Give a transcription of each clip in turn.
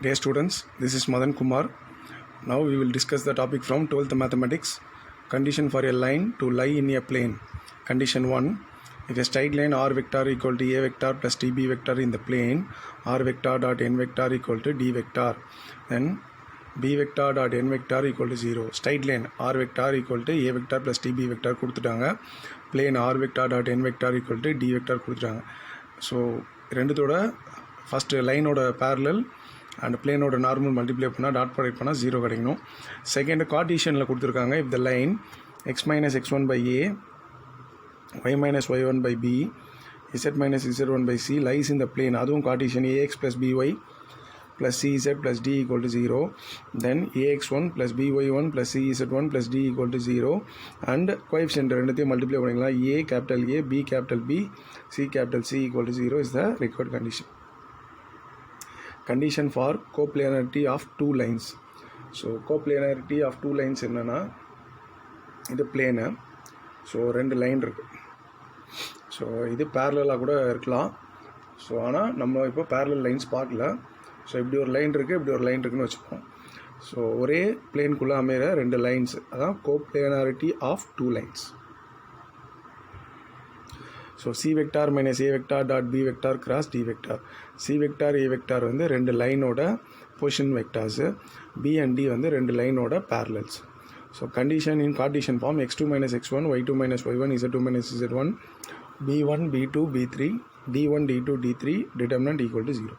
Dear students, this is Madan Kumar. Now we will discuss the topic from 12th Mathematics. Condition for a line to lie in a plane. Condition 1. If a straight line r vector equal to a vector plus tb vector in the plane, r vector dot n vector equal to d vector, then b vector dot n vector equal to 0. Straight line r vector equal to a vector plus tb vector கொடுத்துட்டாங்க. Plane r vector dot n vector equal to d vector கொடுத்துட்டாங்க. So ரெண்டுத்தோட first லைனோட parallel and பிளேனோட normal multiply பண்ணால் dot product பண்ணால் 0 கிடைக்கணும். Second கார்ட்டீசியனில் கொடுத்துருக்காங்க. If the line x minus x1 by a, y minus y1 by b, z minus z1 by c lies in the plane, அதுவும் Cartesian ax plus by plus cz plus d equal to 0, then ax1 plus by1 plus cz1 plus d equal to 0 and coefficient ரெண்டுத்தையும் multiply பண்ணிக்கலாம். a capital A, b capital B, c capital C equal to 0 is the required condition. Condition for coplanarity of two lines. So coplanarity of two lines என்னன்னா இது plane. So ரெண்டு line இருக்குது. So இது பேரலாக கூட இருக்கலாம். So ஆனால் நம்ம இப்போ பேரலல் லைன்ஸ் பார்க்கல. ஸோ இப்படி ஒரு லைன் இருக்குது, இப்படி ஒரு லைன் இருக்குதுன்னு வச்சுப்போம். ஸோ ஒரே பிளேனுக்குள்ளே அமைகிற ரெண்டு லைன்ஸ், அதான் coplanarity of two lines. So C vector minus A vector dot B vector cross D vector. C vector A vector வந்து ரெண்டு லைனோட position vectors, B and D வந்து ரெண்டு லைனோட parallels. So condition in Cartesian form x2 minus x1, y2 minus y1, z2 minus z1, b1 b2 b3, d1 d2 d3 determinant equal to 0.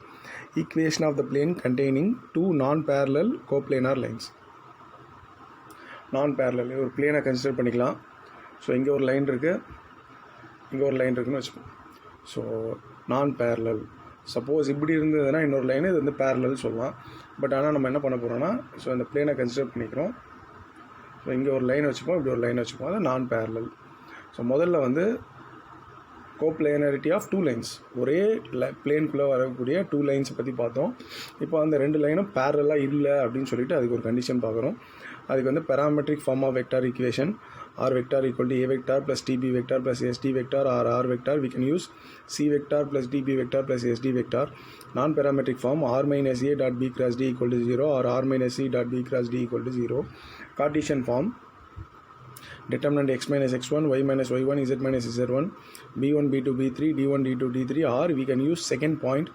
Equation of the plane containing two non-parallel coplanar lines. Non-parallel ஒரு பிளேனை consider பண்ணிக்கலாம். So இங்கே ஒரு line இருக்குது, இங்கே ஒரு line இருக்குதுன்னு வச்சுப்போம். ஸோ நான் பேரலல். சப்போஸ் இப்படி இருந்ததுன்னா இன்னொரு லைன் இது வந்து பேரலல் சொல்லலாம். பட் ஆனால் நம்ம என்ன பண்ண போகிறோம்னா, ஸோ இந்த பிளேனை கன்சிடர் பண்ணிக்கிறோம். ஸோ இங்கே ஒரு லைன் வச்சுப்போம், இப்படி ஒரு லைன் வச்சுப்போம், அது நான் பேரலல். ஸோ முதல்ல வந்து கோப்ளேனாரிட்டி ஆஃப் டூ லைன்ஸ், ஒரே பிளேனுக்குள்ளே வரக்கூடிய டூ லைன்ஸை பற்றி பார்த்தோம். இப்போ அந்த ரெண்டு லைனும் பேரலாக இல்லை அப்படின்னு சொல்லிட்டு அதுக்கு ஒரு கண்டிஷன் பார்க்குறோம். அதுக்கு வந்து parametric form of vector equation r vector equal to a vector plus tb vector plus sd vector or r vector, we can use c vector plus db vector plus sd vector. Non-parametric form r minus a dot b cross d equal to 0 or r minus c dot b cross d equal to 0. Cartesian form determinant x minus x1, y minus y1, z minus z1, b1 b2 b3, d1 d2 d3, or we can use second point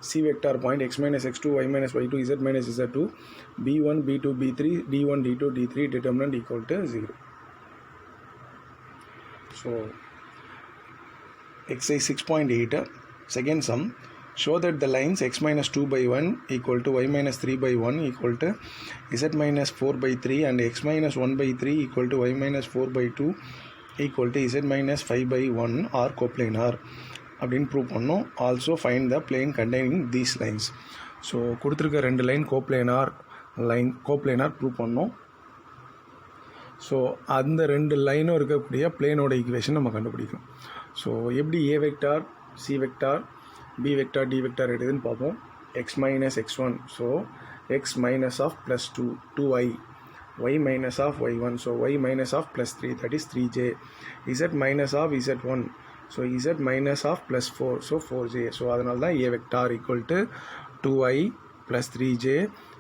c vector point x minus x2, y minus y2, z minus z2, b1 b2 b3, d1 d2 d3 determinant equal to 0. So exercise 6.8 second sum, show that the lines x minus 2 by 1 equal to y minus 3 by 1 equal to z minus 4 by 3 and x minus 1 by 3 equal to y minus 4 by 2 equal to z minus 5 by 1 are coplanar அப்படின்னு prove பண்ணோம். Also find the plane containing these lines. So கொடுத்துருக்க ரெண்டு line coplanar prove பண்ணோம். So அந்த ரெண்டு லைனும் இருக்கக்கூடிய பிளேனோட equation நம்ம கண்டுபிடிக்கணும். ஸோ எப்படி A vector, C vector, B vector, D vector எடுக்குதுன்னு பார்ப்போம். X minus x one, so x minus of plus 2i, y minus of y1, so y minus of plus 3, that is 3j, z minus of z1, so z minus of plus 4, so 4j. So அதனால தான் A vector equal to 2i plus 3j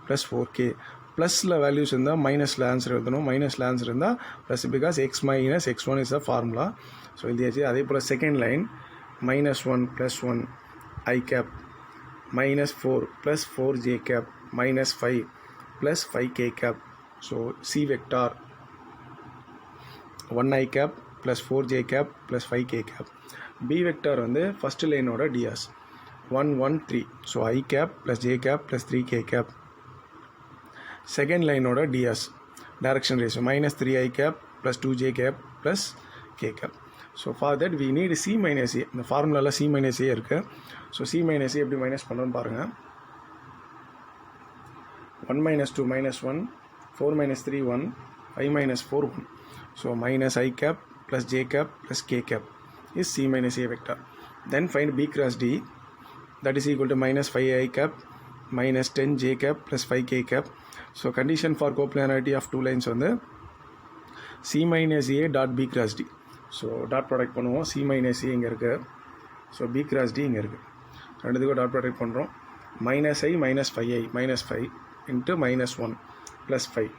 plus 4k. ப்ளஸில் values இருந்தால் மைனஸில் answer எழுதணும், மைனஸில் answer இருந்தால் plus, because X minus x one is the formula. So இது அதே போல் second line -1 + 1 i cap, -4 + 4j cap, -5 + 5k cap. So C vector 1i cap + 4j cap + 5k cap. B vector வந்து first லைனோட DRs 1 1 3, so i cap + j cap + 3k cap. Second லைனோட DS direction ratio -3i cap + 2j cap + k cap. So for that we need C minus A. இந்த ஃபார்முலாவில் C minus ஏ இருக்குது. So C minus ஏ எப்படி minus பண்ணுறோன்னு பாருங்கள். 1 - 2 -1, 4 - 3 1, 5 - 4 1. So -i cap + j cap + k cap is c minus a vector. Then find b cross d, that is equal to -5i cap -10j cap + 5k cap. So condition for coplanarity of two lines வந்து c minus a dot b cross d. So dot product பண்ணுவோம். c minus a இங்கே இருக்குது, so b cross d இங்கே இருக்குது. ரெண்டுத்துக்கும் dot product பண்ணுறோம். minus I minus 5I minus 5 into minus 1 plus 5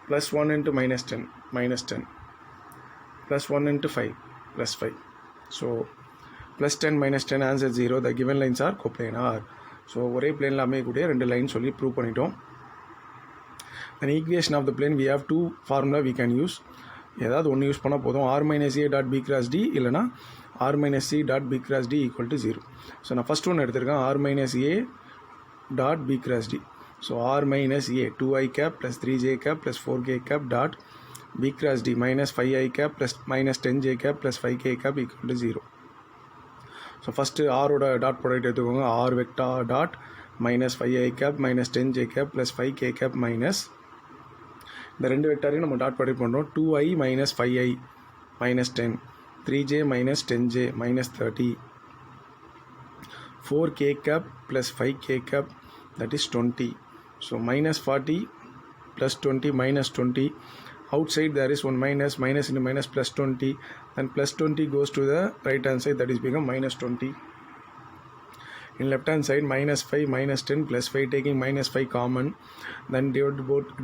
plus 1 into minus 10 minus 10 plus 1 into 5 plus 5. So plus 10 minus 10 answer 0. The given lines are coplanar. So ஒரே பிளேனில் அமையக்கூடிய ரெண்டு line சொல்லி prove பண்ணிட்டோம். An equation of the plane we have two formula we can use. ஏதாவது ஒன்று use பண்ணால் போதும். r minus a dot b cross d இல்லைனா r minus c dot b cross d equal to 0. So நான் first ஒன்று எடுத்திருக்கேன் r minus a dot b cross d. So r minus a 2i cap plus 3j cap plus 4k cap dot b cross d minus 5i cap plus minus 10j cap plus 5k cap equal to 0. So first ஆரோட dot product எடுத்துக்கோங்க. r vector dot minus 5i cap minus 10j cap plus 5k cap minus இந்த ரெண்டு வெக்டாரையும் நம்ம dot product பண்ணுறோம். 2i minus 5i minus 10 3j minus 10j minus 30 4k cap plus 5k cap that is 20. So minus 40 plus 20 minus 20. Outside there is one minus into minus plus 20. Then plus 20 goes to the right hand side, that is become minus 20. In left hand side minus 5 minus 10 plus 5 taking minus 5 common. Then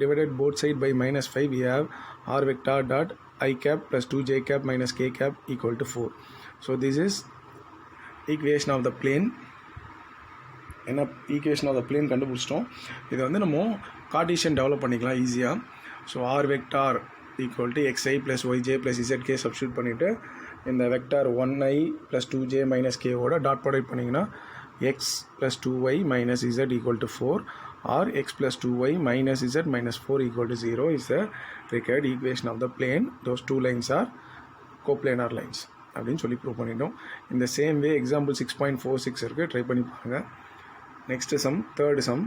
divided both side by minus 5 we have r vector dot I cap plus 2j cap minus k cap equal to 4. So this is equation of the plane. என்ன equation of the plane கண்டுபிடிச்சிட்டோம். இதை வந்து நம்ம Cartesian develop பண்ணிக்கலாம் ஈஸியாக. So R vector equal to x i plus y j plus z k substitute பண்ணிவிட்டு இந்த vector 1i plus 2j minus கேவோட டாட் ப்ராடக்ட் பண்ணிங்கன்னா x plus 2y minus z equal to 4 or x plus 2y minus z minus 4 equal to 0 is the required equation of the plane. Those two lines are coplanar lines அப்படின்னு சொல்லி prove பண்ணிட்டோம். இந்த same way example 6.46 இருக்குது, try பண்ணி பாருங்கள். Next sum, third sum.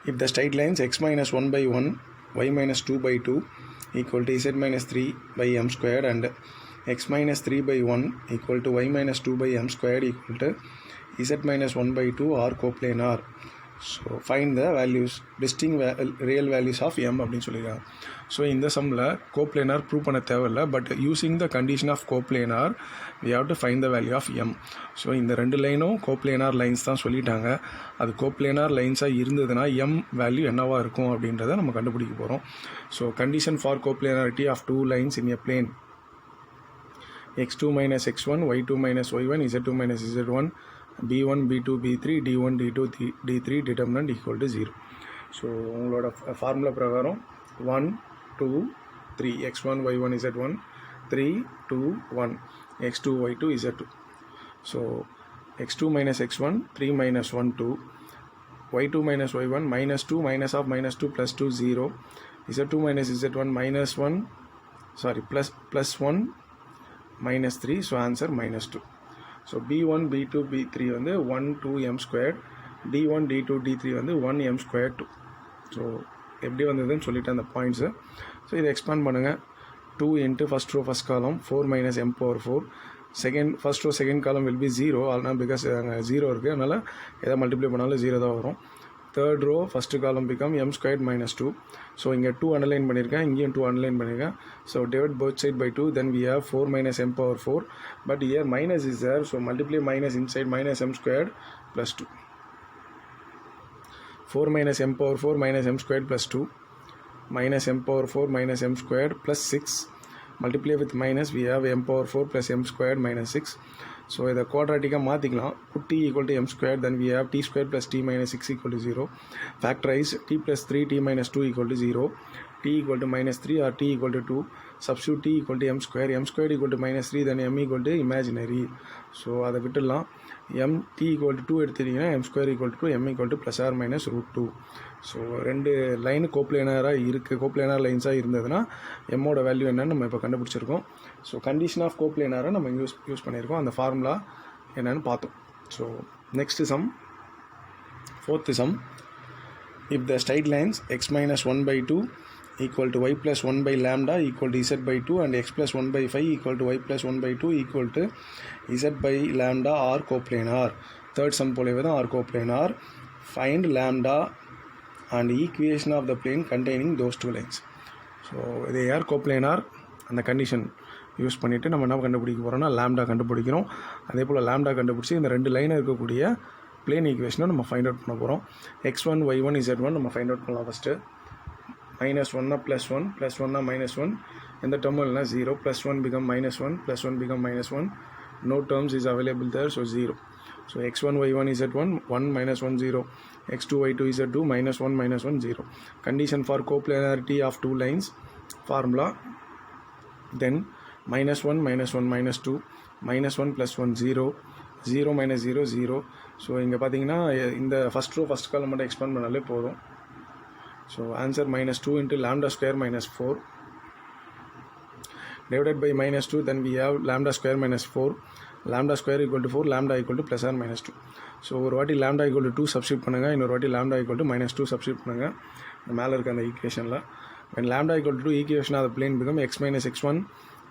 If the straight lines x minus 1 by 1, y minus 2 by 2 equal to z minus 3 by m squared and x minus 3 by 1 equal to y minus 2 by m squared equal to z minus 1 by 2 are coplanar. So find the values, distinct real values of m அப்படின்னு சொல்லியிருக்காங்க. So இந்த சம்மில் coplanar prove பண்ண தேவையில்லை. But using the condition of coplanar we have to find the value of m. So இந்த ரெண்டு லைனும் coplanar lines தான் சொல்லிட்டாங்க. அது கோப்ளேனார் லைன்ஸாக இருந்ததுன்னா m வேல்யூ என்னவாக இருக்கும் அப்படின்றத நம்ம கண்டுபிடிக்க போகிறோம். So condition for coplanarity of two lines in a plane x2 minus x1 y2 minus y1 z2 minus z1 b1 b2 b3 d1 d2 d3 determinant equal to 0. So உங்களோட formula பிரகாரம் 1 2 3 x1 y1 z1 3 2 1 x2 y2 z2. So x2 minus x1 3 minus 1 2 y2 minus y1 minus 2 minus of minus 2 plus 2 0 z2 minus z1 minus 1 plus 1 minus 3. So answer minus 2. So b1 b2 b3 வந்து 1 2 m squared, d1 d2 d3 வந்து 1 m squared 2. So எப்படி வந்ததுன்னு சொல்லிட்டு அந்த points. So இதை expand பண்ணுங்கள். 2 into first row first column 4 minus m power 4. first row second column will be 0 ஆனால் because அங்கே 0 இருக்குது, அதனால் எதை மல்டிப்ளை பண்ணாலும் 0 தான் வரும். third row first column become m squared minus 2. So இங்கே 2 அண்டர்லைன் பண்ணியிருக்கேன், இங்கேயும் 2 அண்டர்லைன் பண்ணியிருக்கேன். So divide both side by 2, then we have 4 minus m power 4. But here minus is there, so multiply minus inside minus m squared plus 2. 4 minus m power 4 minus m squared plus 2 minus m power 4 minus m squared plus 6. Multiply with minus, we have m power 4 plus m squared minus 6. So இதை குவாட்ராட்டிக்காக மாற்றிக்கலாம். put t equal to m squared, then we have t squared plus t minus 6 equal to 0. Factorize t plus 3t minus 2 equal to 0. t equal to minus 3 or t equal to 2. Substitute t equal to m squared equal to minus 3, then m equal to imaginary. So அதை விட்டுடலாம். m t equal to 2 எடுத்துட்டிங்கன்னா m square equal to 2, m equal to plus or minus root 2. So ரெண்டு line கோப்ளேனராக இருக்குது, coplanar லைன்ஸாக இருந்ததுன்னா எம்மோட value என்னன்னு நம்ம இப்போ கண்டுபிடிச்சிருக்கோம். ஸோ கண்டிஷன் ஆஃப் கோப்ளேனாரை நம்ம யூஸ் பண்ணியிருக்கோம். அந்த ஃபார்முலா என்னன்னு பார்த்தோம். So next sum, fourth sum. If the straight lines x minus 1 by 2 equal to y plus 1 by lambda equal to z by 2 and x plus 1 by 5 equal to y plus 1 by 2 equal to z by lambda are coplanar. Third sum போலவே தான் are coplanar. Find lambda and equation of the plane containing those two lines. So they are coplanar and the condition use பண்ணிவிட்டு நம்ம என்ன கண்டுபிடிக்க போகிறோம்னா lambda கண்டுபிடிக்கிறோம். அதே போல் lambda கண்டுபிடிச்சி இந்த 2 லைன் இருக்கக்கூடிய பிளேன் ஈக்குவேஷனை நம்ம ஃபைண்ட் அவுட் பண்ண போகிறோம். x1 y1 z1 நம்ம ஃபைண்ட் அவுட் பண்ணலாம். ஃபஸ்ட்டு -1 +1 +1 -1 எந்த டேர்மும் இல்லைனா 0 +1 become -1 +1 become -1 no terms is available there, so 0. So x1 y1 z1 1 -1 0 x2 y2 z2 -1 -1 0. Condition for coplanarity of two lines formula, then -1 -1 -2 -1 +1 0 0 -0 0. So இங்கே பார்த்தீங்கன்னா இந்த first row first காலம் மட்டும் expand பண்ணாலே போதும். So answer -2 into lambda square -4 divided by -2, then we have lambda square -4, lambda square equal to 4, lambda equal to +or -2. So ஒரு வாட்டி lambda equal to 2 substitute பண்ணுங்கள், இன்னொரு வாட்டி lambda equal to -2 சப்ஸ்டியூட் பண்ணுங்கள் இந்த மேலே இருக்க அந்த ஈக்குவேஷனில். when lambda equal to 2, equation of the plane become x minus x1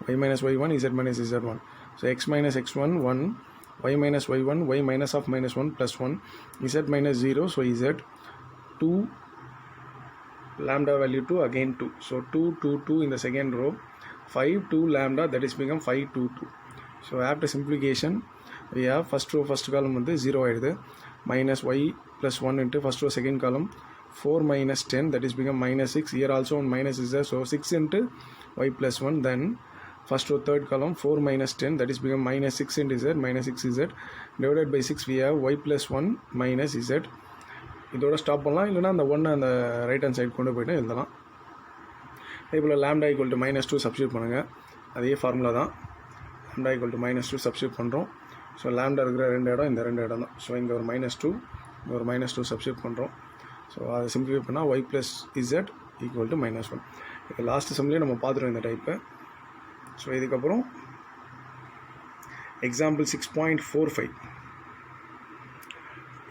y minus y1 z minus z1. So x minus x1 1 y minus y1 y minus of -1 +1 z minus 0, so z 2 lambda value 2 again 2, so 2 2 2 in the second row 5 2 lambda, that is become 5 2 2. So after simplification we have first row first column வந்து 0 ஆயிடுது, minus y plus 1 into first row second column 4 minus 10, that is become -6. Here also one minus is there, so 6 into y plus 1, then first row third column 4 minus 10, that is become -6 into z -6z divided by 6. We have y plus 1 minus z. இதோட stop பண்ணலாம், இல்லைனா அந்த 1 அந்த right hand side கொண்டு போய்ட்டு எழுதலாம். அதே போல் lambda equal to -2 substitute பண்ணுங்கள், அதே ஃபார்முலா தான். லாம்டா ஈக்குவல் டு -2 சப்ஸ்டியூட் பண்ணுறோம். ஸோ லாம்டா இருக்கிற 2 இடம் இந்த 2 இடம் தான். ஸோ இங்கே ஒரு -2 இங்கே ஒரு -2 சப்ஸ்டியூட் பண்ணுறோம். ஸோ அதை சிம்பிளிஃபை பண்ணால் y plus z equal to -1. இது லாஸ்ட் சம்லேயே நம்ம பார்த்துருவோம் இந்த டைப்பு. ஸோ இதுக்கப்புறம் எக்ஸாம்பிள் 6.45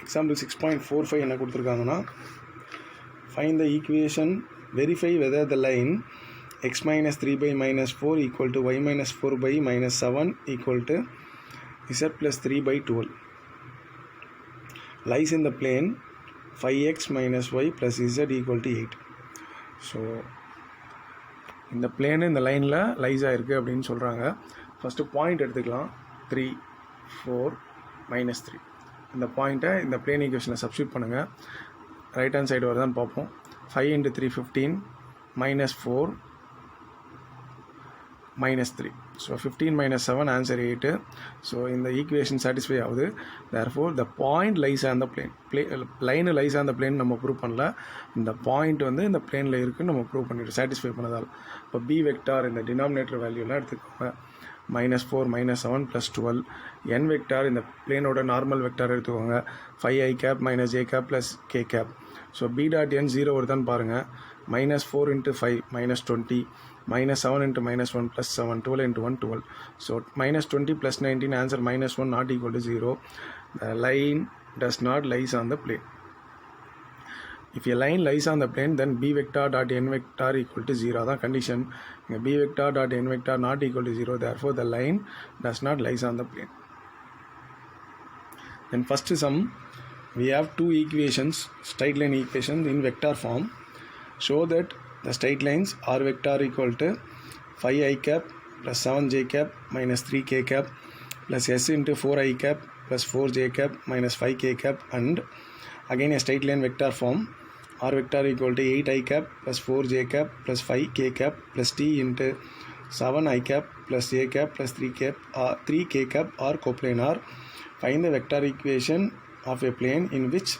எக்ஸாம்பிள் 6.45 என்ன கொடுத்துருக்காங்கன்னா, find the equation, verify whether the line x minus 3 by -4 equal to y minus 4 by -7 equal to z plus 3 by 12 lies in the plane 5x minus y plus z equal to 8. So இந்த plane இந்த லைனில் lies ஆகிருக்கு அப்படின்னு சொல்கிறாங்க. First point எடுத்துக்கலாம், 3 4 -3. இந்த பாயிண்ட்டை இந்த பிளேன் ஈக்குவேஷனில் சப்ஸ்டியூட் பண்ணுங்கள், ரைட் ஹேண்ட் சைடு வருதான்னு பார்ப்போம். 5 into 3 15 -4 -3. So 15 minus 7 answer 8. So இந்த ஈக்குவேஷன் சாட்டிஸ்ஃபை ஆகுது. Therefore the point lies on the line lies on the plane நம்ம ப்ரூவ் பண்ணல, இந்த பாயிண்ட் வந்து இந்த பிளேனில் இருக்குன்னு நம்ம ப்ரூவ் பண்ணிவிட்டு சாட்டிஸ்ஃபை பண்ணதால். இப்போ பி வெக்டார் இந்த டினாமினேட்டர் வேல்யூலாம் எடுத்துக்கோங்க, -4 -7 + 12. n வெக்டார் இந்த பிளேனோட நார்மல் வெக்டார் எடுத்துக்கோங்க, 5i cap -j cap + k cap. So b dot n 0 வருதான்னு பாருங்கள். -4 into 5 -20 -7 into -1 + 7 12 into 1 12. So -20 + 19 answer -1 not equal to 0. The line does not lies on the plane. If a line lies on the plane, then b vector dot n vector equal to 0. That's condition. b vector dot n vector not equal to 0. Therefore the line does not lies on the plane. Then first sum, we have two equations, straight line equations in vector form. Show that the straight lines r vector equal to 5i cap plus 7j cap minus 3k cap plus s into 4i cap plus 4j cap minus 5k cap, and again a straight line vector form, r vector equal to 8i cap plus 4j cap plus 5k cap plus t into 7i cap plus j cap plus 3k cap are coplanar. Find the vector equation of a plane in which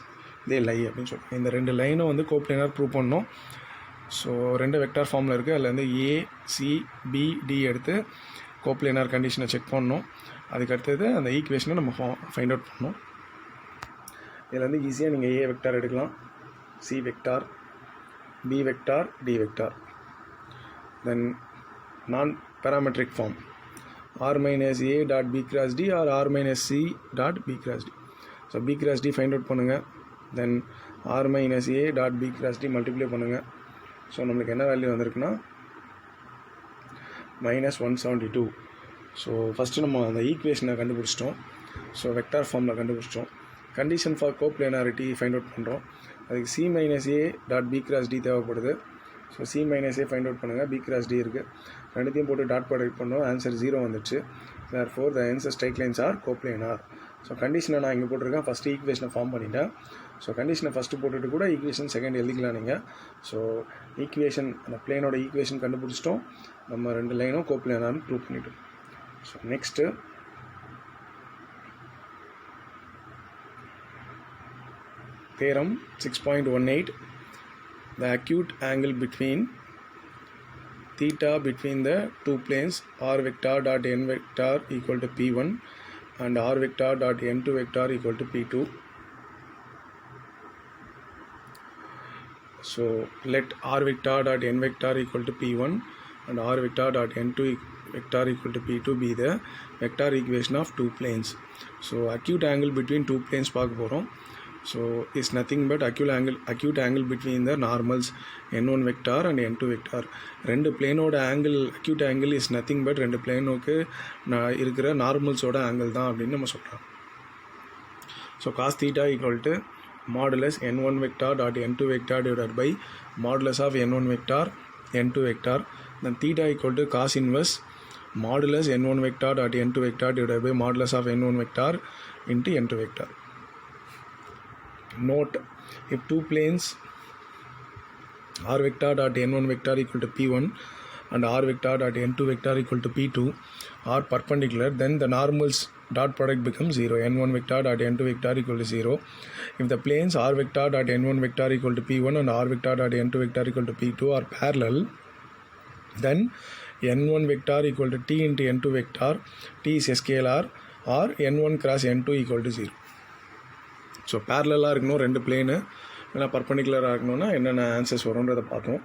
they lie அப்படின்னு சொல்லுங்கள். இந்த 2 லைனும் வந்து coplanar prove பண்ணோம். So 2 vector ஃபார்மில் இருக்குது, அதில் வந்து ACBD எடுத்து கோப்ளேனார் கண்டிஷனை செக் பண்ணோம். அதுக்கடுத்தது அந்த ஈக்குவேஷனை நம்ம ஃபைண்ட் அவுட் பண்ணோம். இதில் வந்து ஈஸியாக நீங்கள் A வெக்டார் எடுக்கலாம், C vector, B vector, D vector. Then நான் parametric form r minus a dot b cross d or r minus c dot b cross d. So b cross d find out பண்ணுங்கள். தென் r minus a dot b cross d multiply பண்ணுங்கள். So நம்மளுக்கு என்ன value வந்திருக்குன்னா -172. So first நம்ம அந்த ஈக்குவேஷனை கண்டுபிடிச்சிட்டோம். So vector ஃபார்மில் கண்டுபிடிச்சிட்டோம். கண்டிஷன் ஃபார் கோப்ளேனாரிட்டி ஃபைண்ட் அவுட் பண்ணுறோம். அதுக்கு c minus a dot b cross d தேவைப்படுது. So C minus A find out பண்ணுங்கள். B கிராஸ் D இருக்குது, ரெண்டுத்தையும் போட்டு டாட் ப்ராடக்ட் பண்ணோம், ஆன்சர் 0 வந்துச்சு. therefore the answer straight lines are coplanar. So கண்டிஷனை நான் இங்கே போட்டிருக்கேன், ஃபஸ்ட்டு ஈக்குவேஷனை ஃபார்ம் பண்ணிட்டேன். ஸோ கண்டிஷனை ஃபஸ்ட்டு போட்டுட்டு கூட ஈக்குவேஷன் செகண்ட் எழுதிக்கலாம் நீங்கள். ஸோ ஈக்குவேஷன் அந்த பிளேனோட ஈக்குவேஷன் கண்டுபிடிச்சிட்டோம், நம்ம 2 லைனும் கோப்ளேனார்னு ப்ரூவ் பண்ணிட்டோம். So next theorem 6.18. The acute angle between theta between the two planes r vector dot n vector equal to p1 and r vector dot n2 vector equal to p2. So let r vector dot n vector equal to p1 and r vector dot n2 vector equal to p2 be the vector equation of two planes. So acute angle between two planes பார்க்க போகிறோம். So is nothing but acute angle between the normals n1 vector and n2 vector. ரெண்டு பிளேனோட angle acute angle is nothing but ரெண்டு பிளேனோக்கு இருக்கிற நார்மல்ஸோட angle தான் அப்படின்னு நம்ம சொல்கிறோம். So cos theta equal to modulus n1 vector dot n2 vector divided by modulus of n1 vector n2 vector. Then theta equal to cos inverse modulus n1 vector dot n2 vector divided by modulus of n1 vector into n2 vector. Note, if two planes r vector dot n1 vector equal to p1 and r vector dot n2 vector equal to p2 are perpendicular, then the normals dot product becomes 0. n1 vector dot n2 vector equal to 0. If the planes r vector dot n1 vector equal to p1 and r vector dot n2 vector equal to p2 are parallel, then n1 vector equal to t into n2 vector, t is a scalar, or n1 cross n2 equal to 0. So பேரலாக இருக்கணும் ரெண்டு plane, இல்லைனா பர்பண்டிகுலராக இருக்கணும்னா என்னென்ன answers வரும்ன்றதை பார்த்தோம்.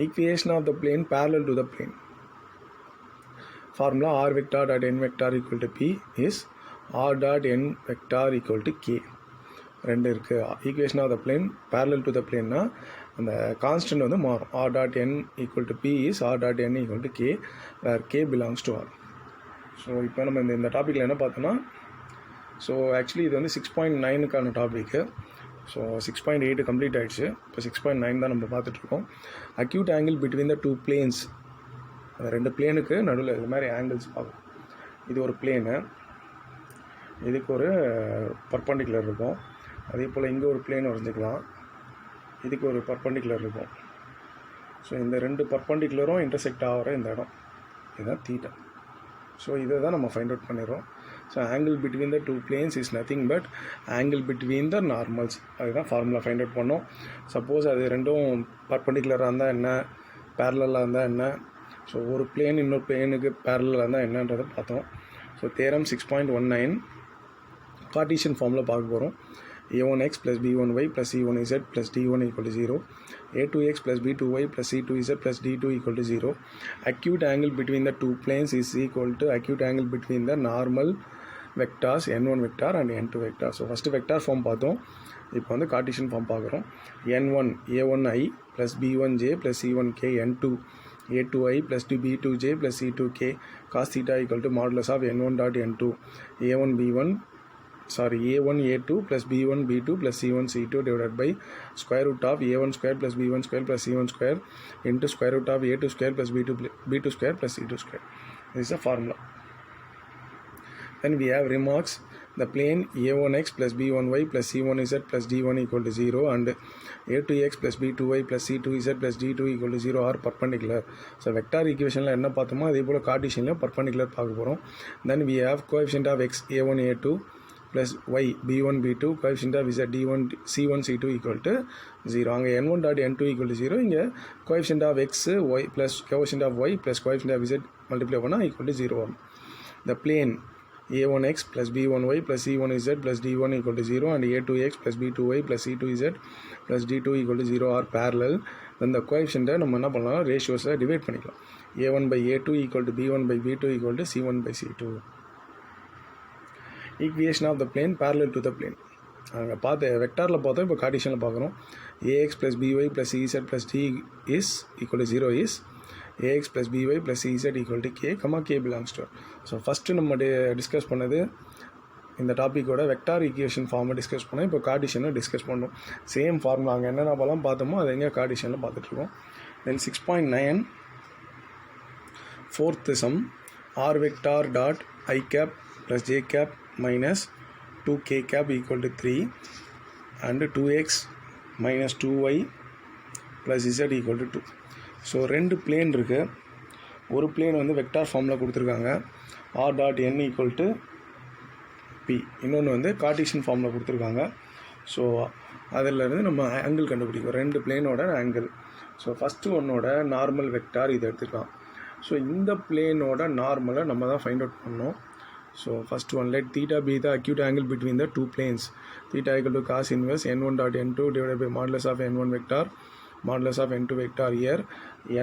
Equation of the plane parallel to the plane formula r vector dot n vector equal to p is r dot n vector equal to k. ரெண்டு இருக்குது. Equation of the plane parallel to the பிளேன்னா அந்த constant வந்து மாறும். r dot n equal to p is r dot n equal to k where k belongs to r. So இப்போ நம்ம இந்த டாப்பிக்கில் என்ன பார்த்தோன்னா, ஸோ ஆக்சுவலி இது வந்து 6.9க்கான டாப்பிக்கு. ஸோ 6.8 கம்ப்ளீட் ஆகிடுச்சு, இப்போ 6.9 தான் நம்ம பார்த்துட்ருக்கோம். Acute angle between the two planes, அந்த ரெண்டு பிளேனுக்கு நடுவில் இது மாதிரி ஆங்கிள்ஸ் பார்க்கும். இது ஒரு பிளேனு, இதுக்கு ஒரு பர்பண்டிகுலர் இருக்கும். அதே போல் இங்கே ஒரு பிளேன் வரைஞ்சிக்கலாம், இதுக்கு ஒரு பர்பண்டிகுலர் இருக்கும். ஸோ இந்த ரெண்டு பர்பண்டிகுலரும் இன்டர்செக்ட் ஆகிற இந்த இடம் இதுதான் தீட்டா. ஸோ இதை தான் நம்ம ஃபைண்ட் அவுட் பண்ணிடுறோம். So angle between the two planes is nothing but angle between the normals. அதுதான் ஃபார்முலா ஃபைண்ட் அவுட் பண்ணோம். சப்போஸ் அது ரெண்டும் பர்பண்டிகுலராக இருந்தால் என்ன, பேரலாக இருந்தால் என்ன, ஸோ ஒரு பிளேன் இன்னொரு பிளேனுக்கு பேரலாக இருந்தால் என்னன்றதை பார்த்தோம். ஸோ தேரம் 6.19 கார்ட்டீசியன் ஃபார்மில் பார்க்க போகிறோம். a1x plus b1y plus c1z plus d1 equal to 0, a2x plus b2y plus c2z plus d2 equal to 0. Acute angle between the two planes is equal to acute angle between the normal vectors n1 vector and n2 vector. So first vector form பார்த்தோம், இப்போ வந்து Cartesian form பார்க்குறோம். n1 a1i plus b1j plus c1k, n2 a2i plus b2j plus c2k cos theta equal to modulus of n1 dot n2 a1 a2 plus b1 b2 plus c1 c2 divided by square root of a1 square plus b1 square plus c1 square into square root of a2 square plus b2 square plus c2 square. This is a formula. Then we have remarks. The plane a1x plus b1y plus c1z plus d1 equal to 0 and a2x plus b2y plus c2z plus d2 equal to 0 are perpendicular. So vector equationல என்ன பார்த்தோமோ அதே போல் கார்ட்டீசியன்ல perpendicular பார்க்க போகிறோம். Then we have coefficient of x a1 a2 plus y b1 b2 coefficient of z d1 c1 c2 equal to 0. அங்கே n1 dot n2 equal to 0, இங்கே coefficient of x y plus coefficient of y plus coefficient of z multiply பண்ணால் equal to 0 வரும். The plane a1x plus b1y plus c1z plus d1 equal to 0 and a2x plus b2y plus c2z plus d2 equal to 0 are parallel. Then the coefficient நம்ம என்ன பண்ணலாம், ரேஷியோஸை divide பண்ணிக்கலாம். a1 by a2 equal to b1 by b2 equal to c1 by c2. Equation of the plane parallel to the plane. அங்கே பார்த்து வெக்டாரில் பார்த்தோம், இப்போ கார்ட்டீசியனில் பார்க்குறோம். ax plus by plus ez plus d is equal to 0 is ax plus by plus ez equal to k, k belongs to r. So first நம்ம discuss பண்ணது இந்த டாப்பிக்கோட vector equation ஃபார்மை discuss பண்ணோம். இப்போ கார்ட்டீசியனை டிஸ்கஸ் பண்ணோம். சேம் ஃபார்முலா அங்கே என்னென்ன பலம் பார்த்தோமோ அதை எங்கே கார்ட்டீசியனில் பார்த்துட்ருக்கோம். Then 6.9 fourth sum, r vector dot I cap plus j cap minus 2k cap equal to 3 and 2x minus 2y plus z equal to 2. So ரெண்டு பிளேன் இருக்குது. ஒரு பிளேன் வந்து வெக்டார் ஃபார்மில் கொடுத்துருக்காங்க, r dot n equal to p. இன்னொன்று வந்து Cartesian ஃபார்மில் கொடுத்துருக்காங்க. ஸோ அதிலேருந்து நம்ம ஆங்கிள் கண்டுபிடிக்கும், ரெண்டு பிளேனோட ஆங்கிள். ஸோ ஃபஸ்ட்டு ஒன்னோட நார்மல் வெக்டார் இதை எடுத்துக்கலாம். ஸோ இந்த பிளேனோட நார்மலை நம்ம தான் ஃபைண்ட் அவுட் பண்ணோம். So first one, let theta be the acute angle between the two planes. Theta equal to cos inverse n1 dot n2 divided by modulus of n1 vector modulus of n2 vector. Here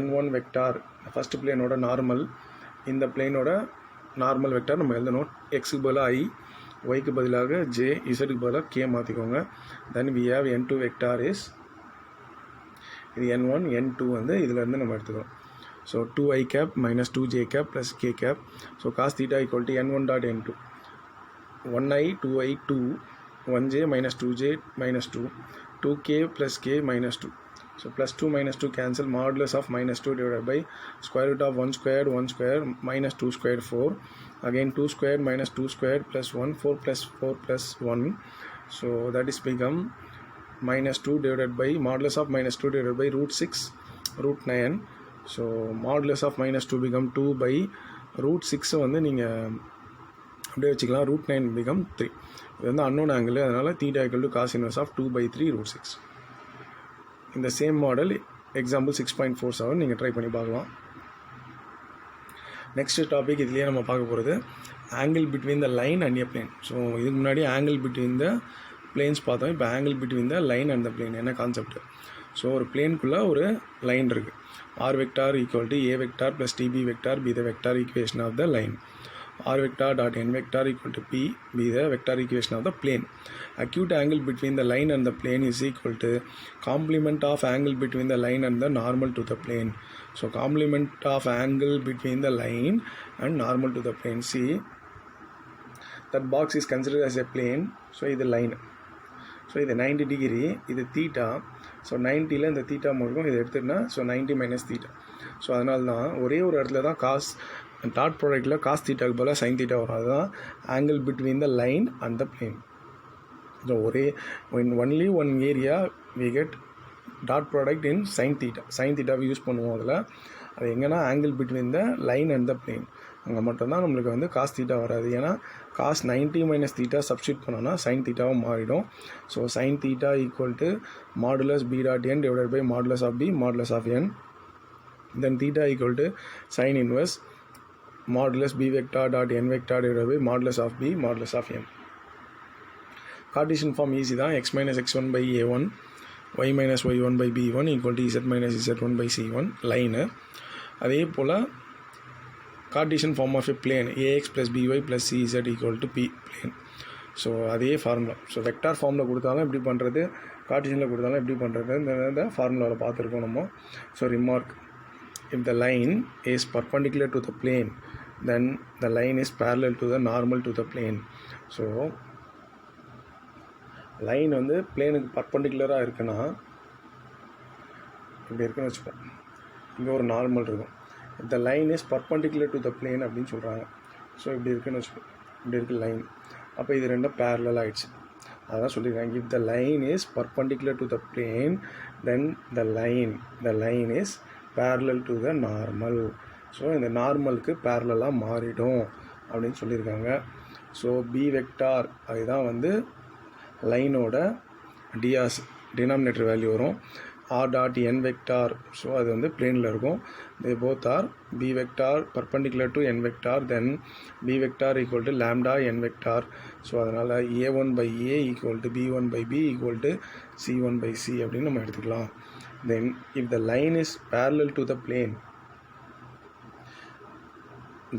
n1 vector first பிளேனோட normal, இந்த பிளேனோட normal vector நம்ம எழுதணும். எக்ஸுக்கு பதிலாக i, ஒய்க்கு பதிலாக j, இசட்டுக்கு பதிலாக k மாற்றிக்கோங்க. தென் we have n2 vector is இது n1 n2 வந்து இதிலேருந்து நம்ம எடுத்துக்கிறோம். So 2i cap minus 2j cap plus k cap. So cos theta equal to n1 dot n2 1i 2i 2 1j minus 2j minus 2 2k plus k minus 2. So plus 2 minus 2 cancel, modulus of minus 2 divided by square root of 1 squared minus 2 squared 4. Again 2 squared minus 2 squared plus 1 4 plus 4 plus 1. So that is become minus 2 divided by modulus of minus 2 divided by root 6 root 9. So modulus of minus 2 become 2 by root 6 வந்து நீங்கள் அப்படியே வச்சுக்கலாம். root 9 become 3. இது வந்து unknown angle, அதனால் theta equal to cos inverse of 2 by 3 root 6. இந்த same model example 6.47 நீங்கள் try பண்ணி பார்க்கலாம். நெக்ஸ்ட் டாபிக் இதுலேயே நம்ம பார்க்க போகிறது angle between the line and a plane. So இதுக்கு முன்னாடி ஆங்கிள் பிட்வீன் த பிளேன்ஸ் பார்த்தோம். இப்போ angle between the line and the plane என்ன கான்செப்ட். ஸோ ஒரு பிளேனுக்குள்ளே ஒரு லைன் இருக்குது. r vector equal to a vector plus tb vector be the vector equation of the line. r vector dot n vector equal to p be the vector equation of the plane. Acute angle between the line and the plane is equal to complement of angle between the line and the normal to the plane. So complement of angle between the line and normal to the plane. See, that box is considered as a plane. So இது line. So இது 90 degree, இது theta. So 90ல் இந்த theta இருக்கும், இதை எடுத்துகிட்டா so 90 minus theta. So அதனால தான் ஒரே ஒரு இடத்துல தான் காஸ் டாட் ப்ராடக்டில் காஸ் தீட்டாக்கு போல் சைன் தீட்டா வரும். அதுதான் angle between the line and the plane. So ஒரே only one area we get dot product in sine theta. Sine தீட்டாவை யூஸ் பண்ணுவோம் அதில். அது எங்கன்னா angle between the line and the plane, அங்கே மட்டும்தான் நம்மளுக்கு வந்து காஸ் தீட்டா வராது. ஏன்னா காஸ் 90 மைனஸ் தீட்டா சப்ஸ்டியூட் பண்ணோன்னா சைன் தீட்டாவும் மாறிடும். So sine theta equal to modulus B dot N divided by modulus of B modulus of N. Then theta equal to sine inverse modulus B vector dot N vector divided by modulus of B modulus of N. Cartesian form easy தான். X minus x one by a one y minus y1 by b1 equal to z minus z1 by c1 line. அதே போல் Cartesian form of a plane ax plus by plus cz equal to p plane. So அதே formula. So vector ஃபார்மில் கொடுத்தாலும் எப்படி பண்ணுறது, கார்ட்டீசியனில் கொடுத்தாலும் எப்படி பண்ணுறது, இந்த ஃபார்முலாவில் பார்த்துருக்கோம் நம்ம. So remark, if the line is perpendicular to the plane then the line is parallel to the normal to the plane. So line வந்து பிளேனுக்கு பர்பண்டிகுலராக இருக்குன்னா இப்படி இருக்குன்னு வச்சுப்போம். இங்கே ஒரு நார்மல் இருக்கும். இந்த line is perpendicular to the plane அப்படின்னு சொல்கிறாங்க. ஸோ இப்படி இருக்குன்னு வச்சுப்போம். இப்படி இருக்குது லைன். அப்போ இது ரெண்டும் பேரலல் ஆகிடுச்சு. அதான் சொல்லியிருக்காங்க, if the line is perpendicular to the plane then the line is parallel to the normal. So இந்த நார்மலுக்கு பேரலாக மாறிடும் அப்படின்னு சொல்லியிருக்காங்க. ஸோ பி வெக்டார் அதுதான் வந்து லைனோட டினாமினேட்டர் வேல்யூ வரும். R dot N vector, so அது வந்து பிளேனில் இருக்கும். They both are B vector perpendicular to N vector, then B vector equal to lambda N vector. So அதனால் a1 by a equal to b1 by b equal to c1 by c அப்படின்னு நம்ம எடுத்துக்கலாம். Then if the line is parallel to the plane,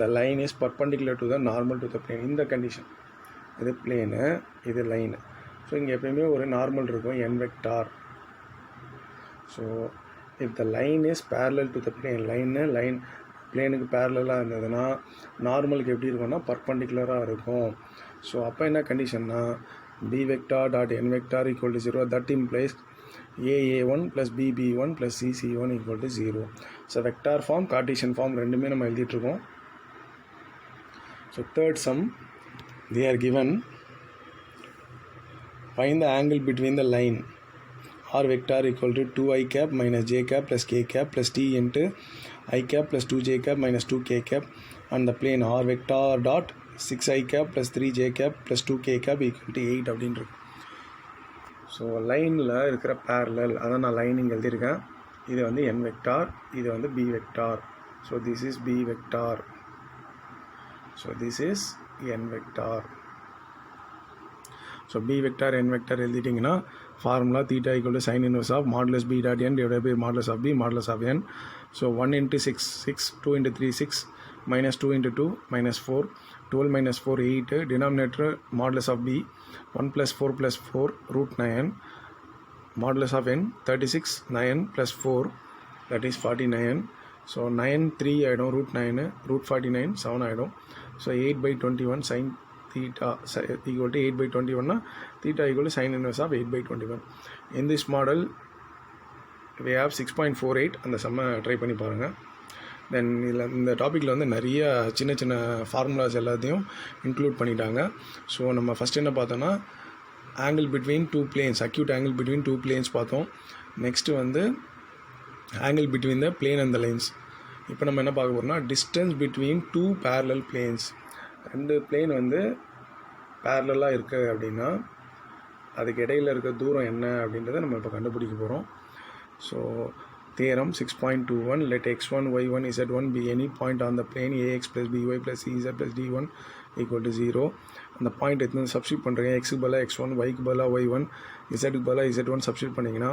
the line is perpendicular to the normal to the plane. இந்த கண்டிஷன், இது plane, இது line. So இங்கே எப்பயுமே ஒரு நார்மல் இருக்கும் n vector. So if the line is parallel to the plane, line பிளேனுக்கு பேரலாக இருந்ததுன்னா நார்மலுக்கு எப்படி இருக்கும்னா பர்பண்டிகுலராக இருக்கும். ஸோ அப்போ என்ன கண்டிஷன்னா b vector dot n vector equal to 0. That implies a1 plus b1 plus c1 equal to 0. So vector form, Cartesian form ரெண்டுமே நம்ம எழுதிட்டு இருக்கோம். So third sum, they are given, find the angle between the line r vector equal to 2i cap minus j cap plus k cap plus t into I cap plus 2j cap minus 2k cap and the plane r vector dot 6i cap plus 3j cap plus 2k cap equal to 8 அப்படின்னு இருக்கு. So லைனில் இருக்கிற parallel அதான் நான் lining எழுதியிருக்கேன். இது வந்து n vector, இது வந்து b vector. So this is b vector. So this is n vector. So b vector n vector எழுதிட்டிங்கன்னா formula theta equal to sine inverse of modulus b dot n divide by modulus of b modulus of n. So 1 into 6 6, 2 into 3 6, minus 2 into 2 minus 4, 12 minus 4 8, denominator modulus of b 1 plus 4 plus 4 root 9, modulus of n 36, 9 plus 4 that is 49. So 9 3 ஆகிடும், root 9 root 49 7 ஆகிடும். So 8 by 21 sin theta equal to 8 by 21 theta equal to sin inverse of 8 by 21. In this model we have 6.48. அந்த சம்மை try பண்ணி பாருங்கள். தென் இதில் இந்த டாப்பிக்கில் வந்து நிறைய சின்ன சின்ன ஃபார்முலாஸ் எல்லாத்தையும் இன்க்ளூட் பண்ணிட்டாங்க. ஸோ நம்ம ஃபஸ்ட் என்ன பார்த்தோன்னா angle between two planes, acute angle between two planes பார்த்தோம். நெக்ஸ்ட்டு வந்து angle between the plane and the lines. இப்போ நம்ம என்ன பார்க்க போகிறோம்னா distance between two parallel planes. ரெண்டு பிளேன் வந்து பேரலாக இருக்குது அப்படின்னா அதுக்கு இடையில் இருக்க தூரம் என்ன அப்படின்றத நம்ம இப்போ கண்டுபிடிக்க போகிறோம். So theorem 6.21, let x1 y1 z1 be any point on the plane ax plus by plus cz plus d1 equal to 0. அந்த பாயிண்ட் எடுத்து சப்ஸ்டியூட் பண்ணுறீங்க. எக்ஸுக்கு பதிலாக x1, ஒய்க்கு பதிலாக y1, z-க்கு பதிலாக z1 சப்ஸ்டியூட் பண்ணிங்கன்னா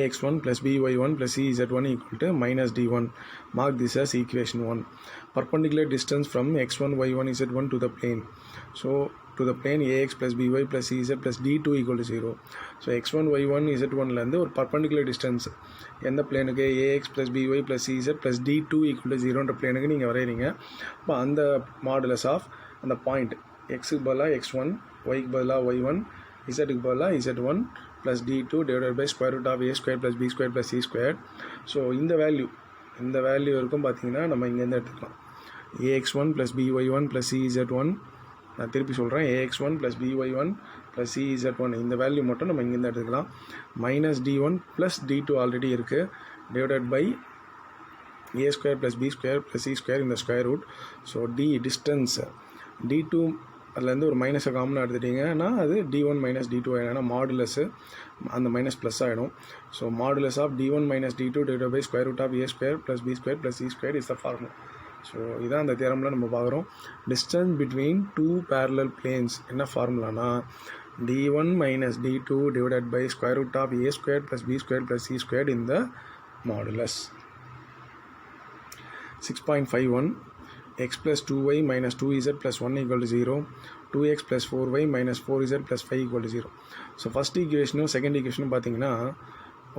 ax1 plus by1 plus cz1 equal to minus d1. Mark this as equation 1. Perpendicular distance from x1, y1, z1 to the plane. So to the plane ax plus by plus cz plus d2 equal to 0. So x1, y1, z1லேருந்து ஒரு perpendicular distance எந்த பிளேனுக்கு ax plus by plus cz plus d2 equal to 0ன்ற பிளேனுக்கு நீங்கள் வரைகிறீங்க. இப்போ அந்த modulus of அந்த point எக்ஸுக்கு பதிலாக x1, ஒய்க்கு பதிலாக y1, z-க்கு பதிலாக z1 plus d2 divided by square root of a square plus b square plus c square. So இந்த வேல்யூ இருக்கும் பார்த்தீங்கன்னா நம்ம இங்கேருந்து எடுத்துக்கலாம். ax1 plus by1 plus cz1, நான் திருப்பி சொல்கிறேன், ax1 plus by1 plus cz1 இந்த வேல்யூ மட்டும் நம்ம இங்கேருந்து எடுத்துக்கலாம். Minus d1 plus d2 already இருக்குது divided by a square plus b square plus c square இந்த square root. So distance d2 அதுலேருந்து ஒரு மைனஸை காமனாக எடுத்துட்டிங்கன்னா அது d1 மைனஸ் d2 ஆகிடும். ஏன்னா மாடுலஸு அந்த மைனஸ் ப்ளஸ் ஆகிடும். So modulus of d1 minus d2 divide by square root of a square plus b square plus c square is the formula. So இதான் அந்த தியரமில் நம்ம பார்க்குறோம். Distance between two parallel planes என்ன ஃபார்முலானா d1 minus d2 divided by square root of a square plus b square plus c square in the modulus. 6.51 x plus 2y minus 2z plus 1 equal to 0, 2x plus 4y minus 4z plus 5 equal to 0. So first ஈக்குவேஷனும் second ஈக்குவேஷனும் பார்த்தீங்கன்னா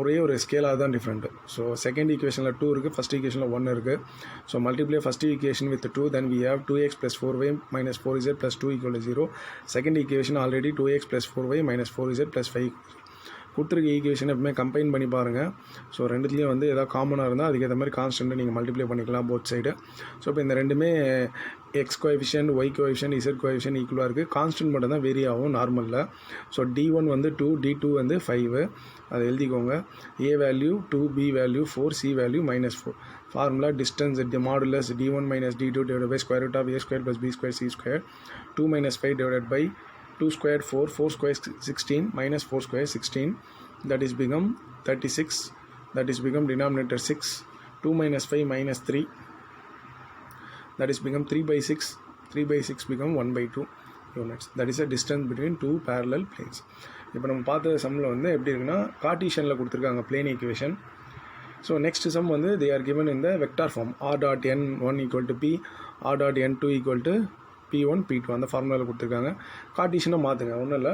ஒரே ஒரு ஸ்கேலாக தான் different. So second ஈக்குவேஷனில் 2 இருக்குது, first ஈக்குவேஷனில் 1 இருக்குது. So multiply first equation with 2, then we have 2x plus 4y minus 4z plus 2 equal to 0. Second equation already 2x plus 4y minus 4z plus 5 கொடுத்துருக்க ஈக்குவேஷன் எப்பவுமே கம்பைன் பண்ணி பாருங்கள். So ரெண்டுத்துலேயும் வந்து எதாவது காமனாக இருந்தால் அதுக்கேற்ற மாதிரி கான்ஸ்டன்ட்டை நீங்கள் மல்டிப்ளை பண்ணிக்கலாம் போத் சைடு. ஸோ இப்போ இந்த ரெண்டுமே X coefficient, Y coefficient, Z coefficient ஈக்குவலாக இருக்குது. கான்ஸ்டன்ட் மட்டும் தான் வேரி ஆகும் நார்மலில். ஸோ d1 வந்து 2, d2 வந்து 5 அதை எழுதிக்கோங்க. a value 2, b value 4, c value -4. Formula distance modulus d1 minus d2 divide by square root of a square plus b square c square 2 minus 5 divided by 2 squared 4, 4 squared 16 minus 4 squared 16, that is become 36, that is become denominator 6, 2 minus 5 minus 3, that is become 3 by 6, 3 by 6 become 1 by 2 units. That is a distance between two parallel planes. இப்போ நம்ம பார்த்த சம்மில் வந்து எப்படி இருக்குன்னா கார்ட்டீசியனில் கொடுத்துருக்காங்க plane equation. So next sum வந்து they are given in the vector form r dot n1 equal to p, r dot n2 equal to p1 p2 அந்த ஃபார்முலாவில் கொடுத்துருக்காங்க. கார்ட்டீஷனை மாற்றுங்க, ஒன்றும் இல்லை.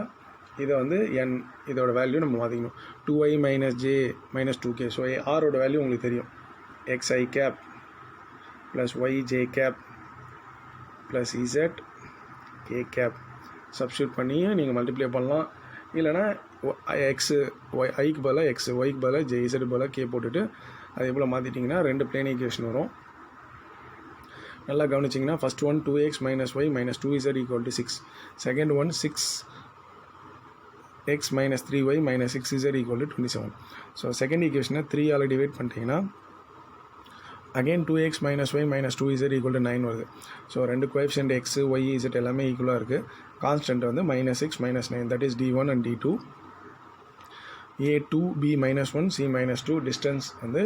இதை வந்து n இதோட வேல்யூ நம்ம மாற்றிக்கணும். 2i minus j minus 2k. So ஆரோட வேல்யூ உங்களுக்கு தெரியும், xi cap plus yj cap plus z k cap. Substitute பண்ணி நீங்கள் மல்டிப்ளை பண்ணலாம். இல்லைனா எக்ஸு ஐக்கு பதிலாக எக்ஸு, ஒய்க்கு பதிலாக ஜே, இசட் பதிலாக கே போட்டுட்டு அதே போல் மாற்றிட்டிங்கன்னா 2 பிளேன் ஈக்குவேஷன் வரும். நல்லா கவனிச்சிங்கன்னா first one 2x - y - 2z = 6, second one 6x - 3y - 6z = 27. So second ஈக்குவேஷனை 3 ஆல் டிவைட் பண்ணிட்டீங்கன்னா அகெயின் 2x - y - 2z = 9 வருது. So 2 coefficient x, y, z எல்லாமே ஈக்குவலாக இருக்குது. கான்ஸ்டன்ட் வந்து -6 - 9, that is d1 and d2. a2 b - 1 c - 2 distance வந்து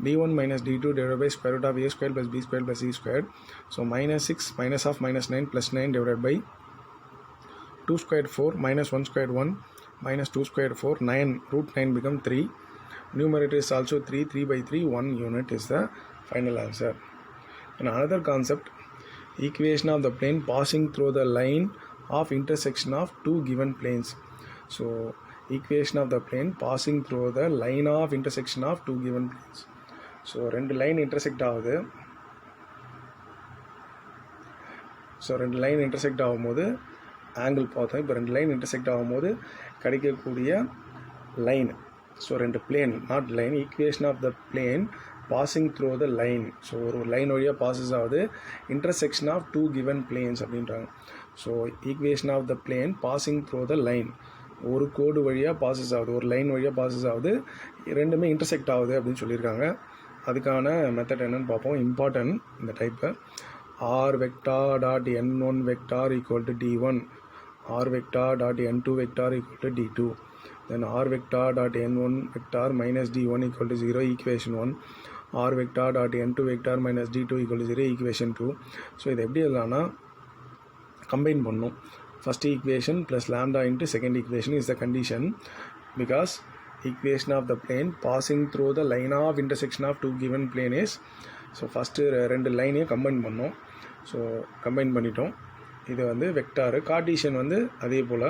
d1 - d2 divided by square root of a square plus b square plus c square. So -6 minus of -9 plus 9 divided by 2 squared 4 minus 1 squared 1 minus 2 squared 4, 9, root 9 become 3. Numerator is also 3, 3 by 3, 1 unit is the final answer. And another concept, equation of the plane passing through the line of intersection of two given planes. So equation of the plane passing through the line of intersection of two given planes. So ரெண்டு line intersect ஆகுது. So ரெண்டு line intersect ஆகும்போது angle பார்த்தோம். இப்போ ரெண்டு line intersect ஆகும்போது கிடைக்கக்கூடிய line, so ரெண்டு plane, not line, equation of the plane passing through the line. So ஒரு லைன் வழியாக பாசஸ் ஆகுது, intersection of two given planes அப்படின்றாங்க. So equation of the plane passing through the line, ஒரு கோடு வழியாக பாசஸ் ஆகுது, ஒரு லைன் வழியாக பாசஸ் ஆகுது, ரெண்டுமே இன்டர்செக்ட் ஆகுது அப்படின்னு சொல்லியிருக்காங்க. அதுக்கான மெத்தட் என்னென்னு பார்ப்போம். இம்பார்ட்டன்ட் இந்த type. r vector dot n1 vector equal to d1, r vector dot n2 vector equal to d2, then r vector dot n1 vector minus d1 equal to 0, equation 1, r vector dot n2 vector minus d2 equal to 0, equation 2. So இதை எப்படி எழுதலாம்னா combine பண்ணணும். First equation plus lambda into second equation is the condition, because equation of the plane passing through the line of intersection of two given plane is. So first ரெண்டு லைனையும் combine பண்ணோம். So combine பண்ணிட்டோம். இது வந்து vector. Cartesian வந்து அதே போல்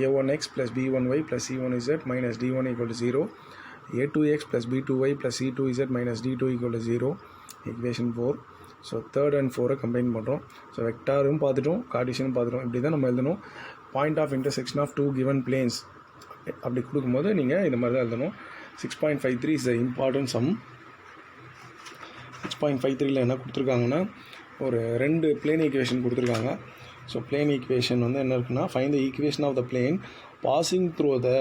a1x + b1y + c1z - d1 = 0, a2x + b2y + c2z - d2 = 0, equation 4. So third and ஃபோரை combine பண்ணுறோம். So வெக்டாரும் பார்த்துட்டோம், கார்டீஷியனும் பார்த்துட்டோம். இப்படி தான் நம்ம எழுதணும். Point of intersection of two given planes அப்படி கொடுக்கும்போது நீங்கள் இந்த மாதிரி தான் எழுதணும். 6.53 இஸ் த இம்பார்ட்டன்ட் சம். 6.53ல் என்ன கொடுத்துருக்காங்கன்னா ஒரு ரெண்டு பிளேன் ஈக்குவேஷன் கொடுத்துருக்காங்க. ஸோ பிளேன் ஈக்குவேஷன் வந்து என்ன இருக்குன்னா, find the equation of the plane passing through the,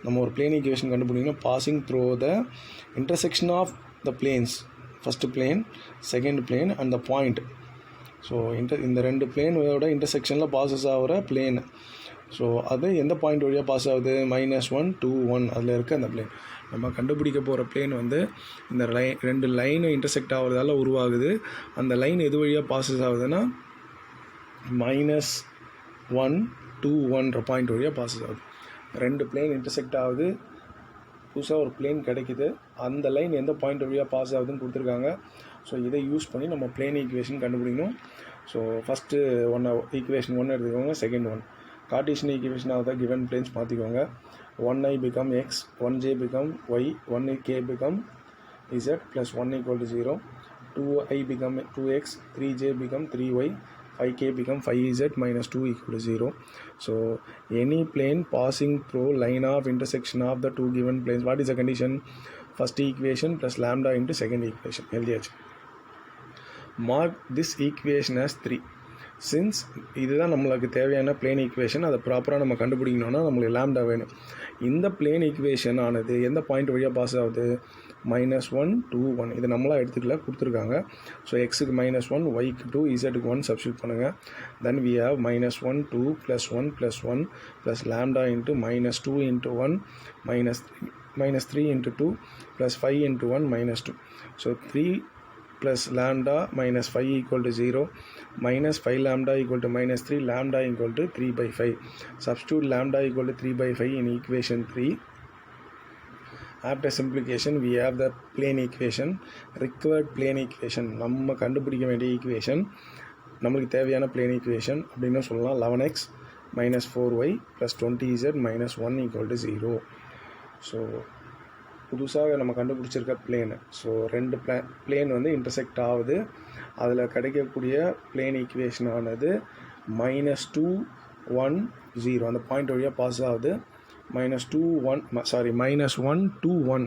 நம்ம ஒரு பிளேன் ஈக்குவேஷன் கண்டுபிடிக்கணும். Passing through the intersection of the planes, first plane, second plane and the point. So இந்த ரெண்டு பிளேனோட இன்டர்செக்ஷனில் பாசஸ் ஆகிற பிளேன். ஸோ அது எந்த பாயிண்ட் வழியாக பாஸ் ஆகுது, -1, 2, 1 அதில் இருக்க அந்த பிளேன். நம்ம கண்டுபிடிக்க போகிற பிளேன் வந்து இந்த ரெண்டு லைனை இன்டர்செக்ட் ஆகிறதால உருவாகுது. அந்த லைன் எது வழியாக பாசஸ் ஆகுதுன்னா -1, 2, 1 பாயிண்ட் வழியாக பாசஸ் ஆகுது. ரெண்டு பிளேன் இன்டர்செக்ட் ஆகுது, புதுசாக ஒரு பிளேன் கிடைக்குது. அந்த லைன் எந்த பாயிண்ட் வழியாக பாஸ் ஆகுதுன்னு கொடுத்துருக்காங்க. ஸோ இதை யூஸ் பண்ணி நம்ம பிளேன் ஈக்குவேஷன் கண்டுபிடிக்கணும். ஸோ ஃபஸ்ட்டு ஈக்குவேஷன் 1 எடுத்துக்கோங்க, second one cartesian equation of the given planes மாற்றிக்கோங்க. 1i become x, 1j become y, 1k become z plus 1 equal to 0, 2i become 2x, 3j become 3y, 5k become 5z minus 2 equal to 0. So any plane passing through line of intersection of the two given planes, what is the condition? First equation plus lambda into second equation. LDH. Mark this equation as 3. Since இதுதான் நம்மளுக்கு தேவையான plane equation, அதை ப்ராப்பராக நம்ம கண்டுபிடிக்கணும்னா நம்மளுக்கு lambda வேணும். இந்த பிளேன் ஈக்குவேஷன் ஆனது எந்த பாயிண்ட் வழியாக பாஸ் ஆகுது, -1, 2, 1 இது நம்மளாக எடுத்துக்கல, கொடுத்துருக்காங்க. ஸோ எக்ஸுக்கு -1, ஒய்க்கு 2, இசட்டுக்கு 1 சப்ஸ்டியூட் பண்ணுங்கள். Then we have -1, 2 + 1 + 1 + lambda into -2 into 1 -3 into 2 + 5 into 1 -2. So 3 plus lambda minus 5 equal to 0, minus 5 lambda equal to -3, lambda equal to 3/5. Substitute lambda equal to 3/5 in equation 3. After simplification we have the plane equation, required plane equation. நம்ம கண்டுபிடிக்க வேண்டிய equation, நம்மளுக்கு தேவையான plane equation அப்படின்னு சொல்லலாம். 11x - 4y + 20z - 1 equal to 0. So புதுசாக நம்ம கண்டுபிடிச்சிருக்க plane. So ரெண்டு பிளேன் வந்து இன்டர்செக்ட் ஆகுது. அதில் கிடைக்கக்கூடிய பிளேன் ஈக்குவேஷன் ஆனது -2, 1 0 அந்த பாயிண்ட் வழியாக பாஸ் ஆகுது. -2 1 சாரி -1 2 1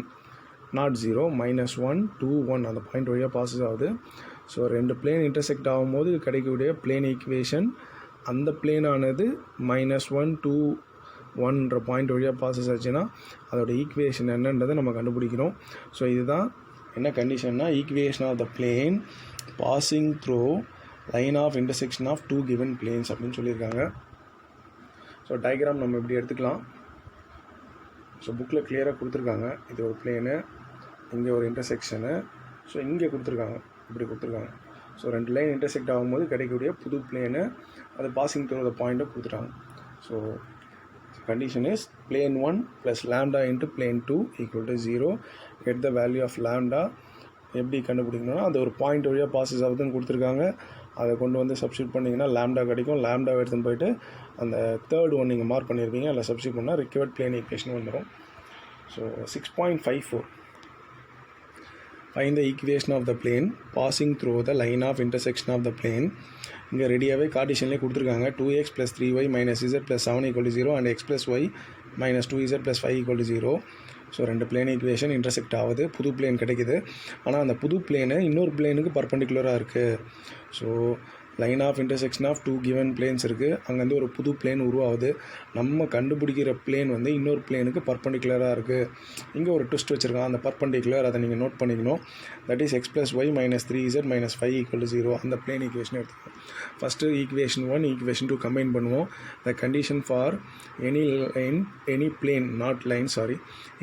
நாட் 0 -1 2 1 அந்த பாயிண்ட் வழியாக பாஸ் ஆகுது. ஸோ ரெண்டு பிளேன் இன்டர்செக்ட் ஆகும்போது கிடைக்கக்கூடிய பிளேன் ஈக்குவேஷன் அந்த பிளேனானது -1 2 1ன்ற பாயிண்ட் வழியாக பாசஸ் ஆச்சுன்னா அதோட ஈக்குவேஷன் என்னன்றதை நம்ம கண்டுபிடிக்கிறோம். ஸோ இதுதான் என்ன கண்டிஷன்னா equation of the plane passing through line of intersection of two given planes அப்படின்னு சொல்லியிருக்காங்க. ஸோ டயக்ராம் நம்ம இப்படி எடுத்துக்கலாம். ஸோ புக்கில் கிளியராக கொடுத்துருக்காங்க. இது ஒரு பிளேனு, இங்கே ஒரு இன்டர்செக்ஷனு, ஸோ இங்கே கொடுத்துருக்காங்க, இப்படி கொடுத்துருக்காங்க. ஸோ ரெண்டு லைன் இன்டர்செக்ட் ஆகும்போது கிடைக்கக்கூடிய புது பிளேனு அது பாசிங் த்ரூ த பாயிண்ட்டை கொடுத்துட்டாங்க. So condition is plane 1 plus lambda into plane 2 equal to 0. Get the value of lambda. எப்படி கண்டுபிடிக்கணும்னா அது ஒரு பாயிண்ட் வழியாக பாசஸ் ஆகுதுன்னு கொடுத்துருக்காங்க. அதை கொண்டு வந்து சப்ஸ்டியூட் பண்ணிங்கன்னா லேம்டா கிடைக்கும். லேம்டா எடுத்துன்னு போயிட்டு அந்த தேர்ட் ஒன் நீங்கள் மார்க் பண்ணியிருப்பீங்க, அதில் சப்ஸ்டியூட் பண்ணால் ரிக்கவர்ட் பிளேன் ஈக்குவேஷன் வந்துடும். So 6.54 find the equation of the plane passing through the line of intersection of the plane. இங்கே ரெடியாகவே கார்டிஷன்லேயே கொடுத்துருக்காங்க. 2x + 3y - z + 7 = 0 and x + y - 2z + 5 = 0. So ரெண்டு பிளேன் ஈக்குவேஷன் இன்டர்செக்ட் ஆகுது, புது பிளேன் கிடைக்குது. ஆனால் அந்த புது பிளேனு இன்னொரு பிளேனுக்கு பர்பண்டிகுலராக இருக்குது. So line of intersection of two given planes இருக்குது. அங்கேருந்து ஒரு புது பிளேன் உருவாகுது. நம்ம கண்டுபிடிக்கிற பிளேன் வந்து இன்னொரு பிளேனுக்கு பர்பண்டிகுலராக இருக்குது. இங்கே ஒரு ட்விஸ்ட் வச்சுருக்கான், அந்த பர்பண்டிகுலர் அதை நீங்கள் நோட் பண்ணிக்கணும். That is x + y - 3z - 5 = 0. அந்த பிளேன் ஈக்குவேஷன் எடுத்துக்கணும். ஃபஸ்ட்டு ஈக்குவேஷன் 1 ஈக்குவேஷன் 2 கம்பைன் பண்ணுவோம். The condition for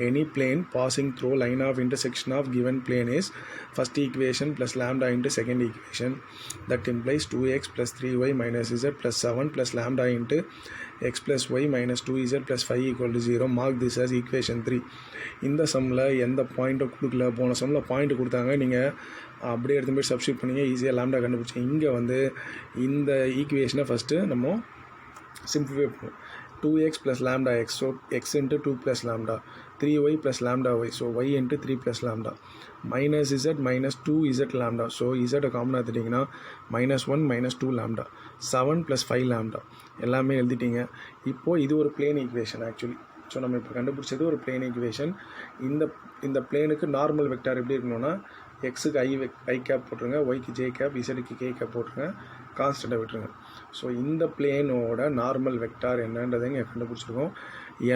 any plane passing through line of intersection of given plane is first equation plus lambda into second equation. That implies 2x + 3y - z + 7 plus lambda into x + y - 2z + 5 = 0. Mark this as equation 3. இந்த சம்மில் எந்த பாயிண்ட்டை கொடுக்கல, போன சம்மில் point கொடுத்தாங்க, நீங்கள் அப்படியே எடுத்து போய் சப்ஸ்டியூட் பண்ணிங்க, ஈஸியாக லேம்டா கண்டுபிடிச்சி. இங்கே வந்து இந்த ஈக்குவேஷனை ஃபஸ்ட்டு நம்ம சிம்பிளிஃபை பண்ணுவோம். 2x + lambda x, so x into 2 + lambda, 3y + lambda y, so y into 3 + lambda, minus z - 2z lambda, so z common எடுத்துட்டிங்கன்னா -1 - 2 lambda, 7 + 5 lambda எல்லாமே எழுதிட்டீங்க. இப்போது இது ஒரு பிளேன் ஈக்குவேஷன் ஆக்சுவலி. ஸோ நம்ம இப்போ கண்டுபிடிச்சது ஒரு பிளேன் ஈக்குவேஷன். இந்த பிளேனுக்கு நார்மல் வெக்டார் எப்படி இருக்கணும்னா எக்ஸுக்கு ஐ கேப் போட்டுருங்க, ஒய்க்கு ஜே கேப், இசடுக்கு கே கேப் போட்டுருங்க, கான்ஸ்டண்ட்டை விட்டுருங்க. ஸோ இந்த பிளேனோட நார்மல் வெக்டார் என்னன்றதை இங்கே கண்டுபிடிச்சிருக்கோம்.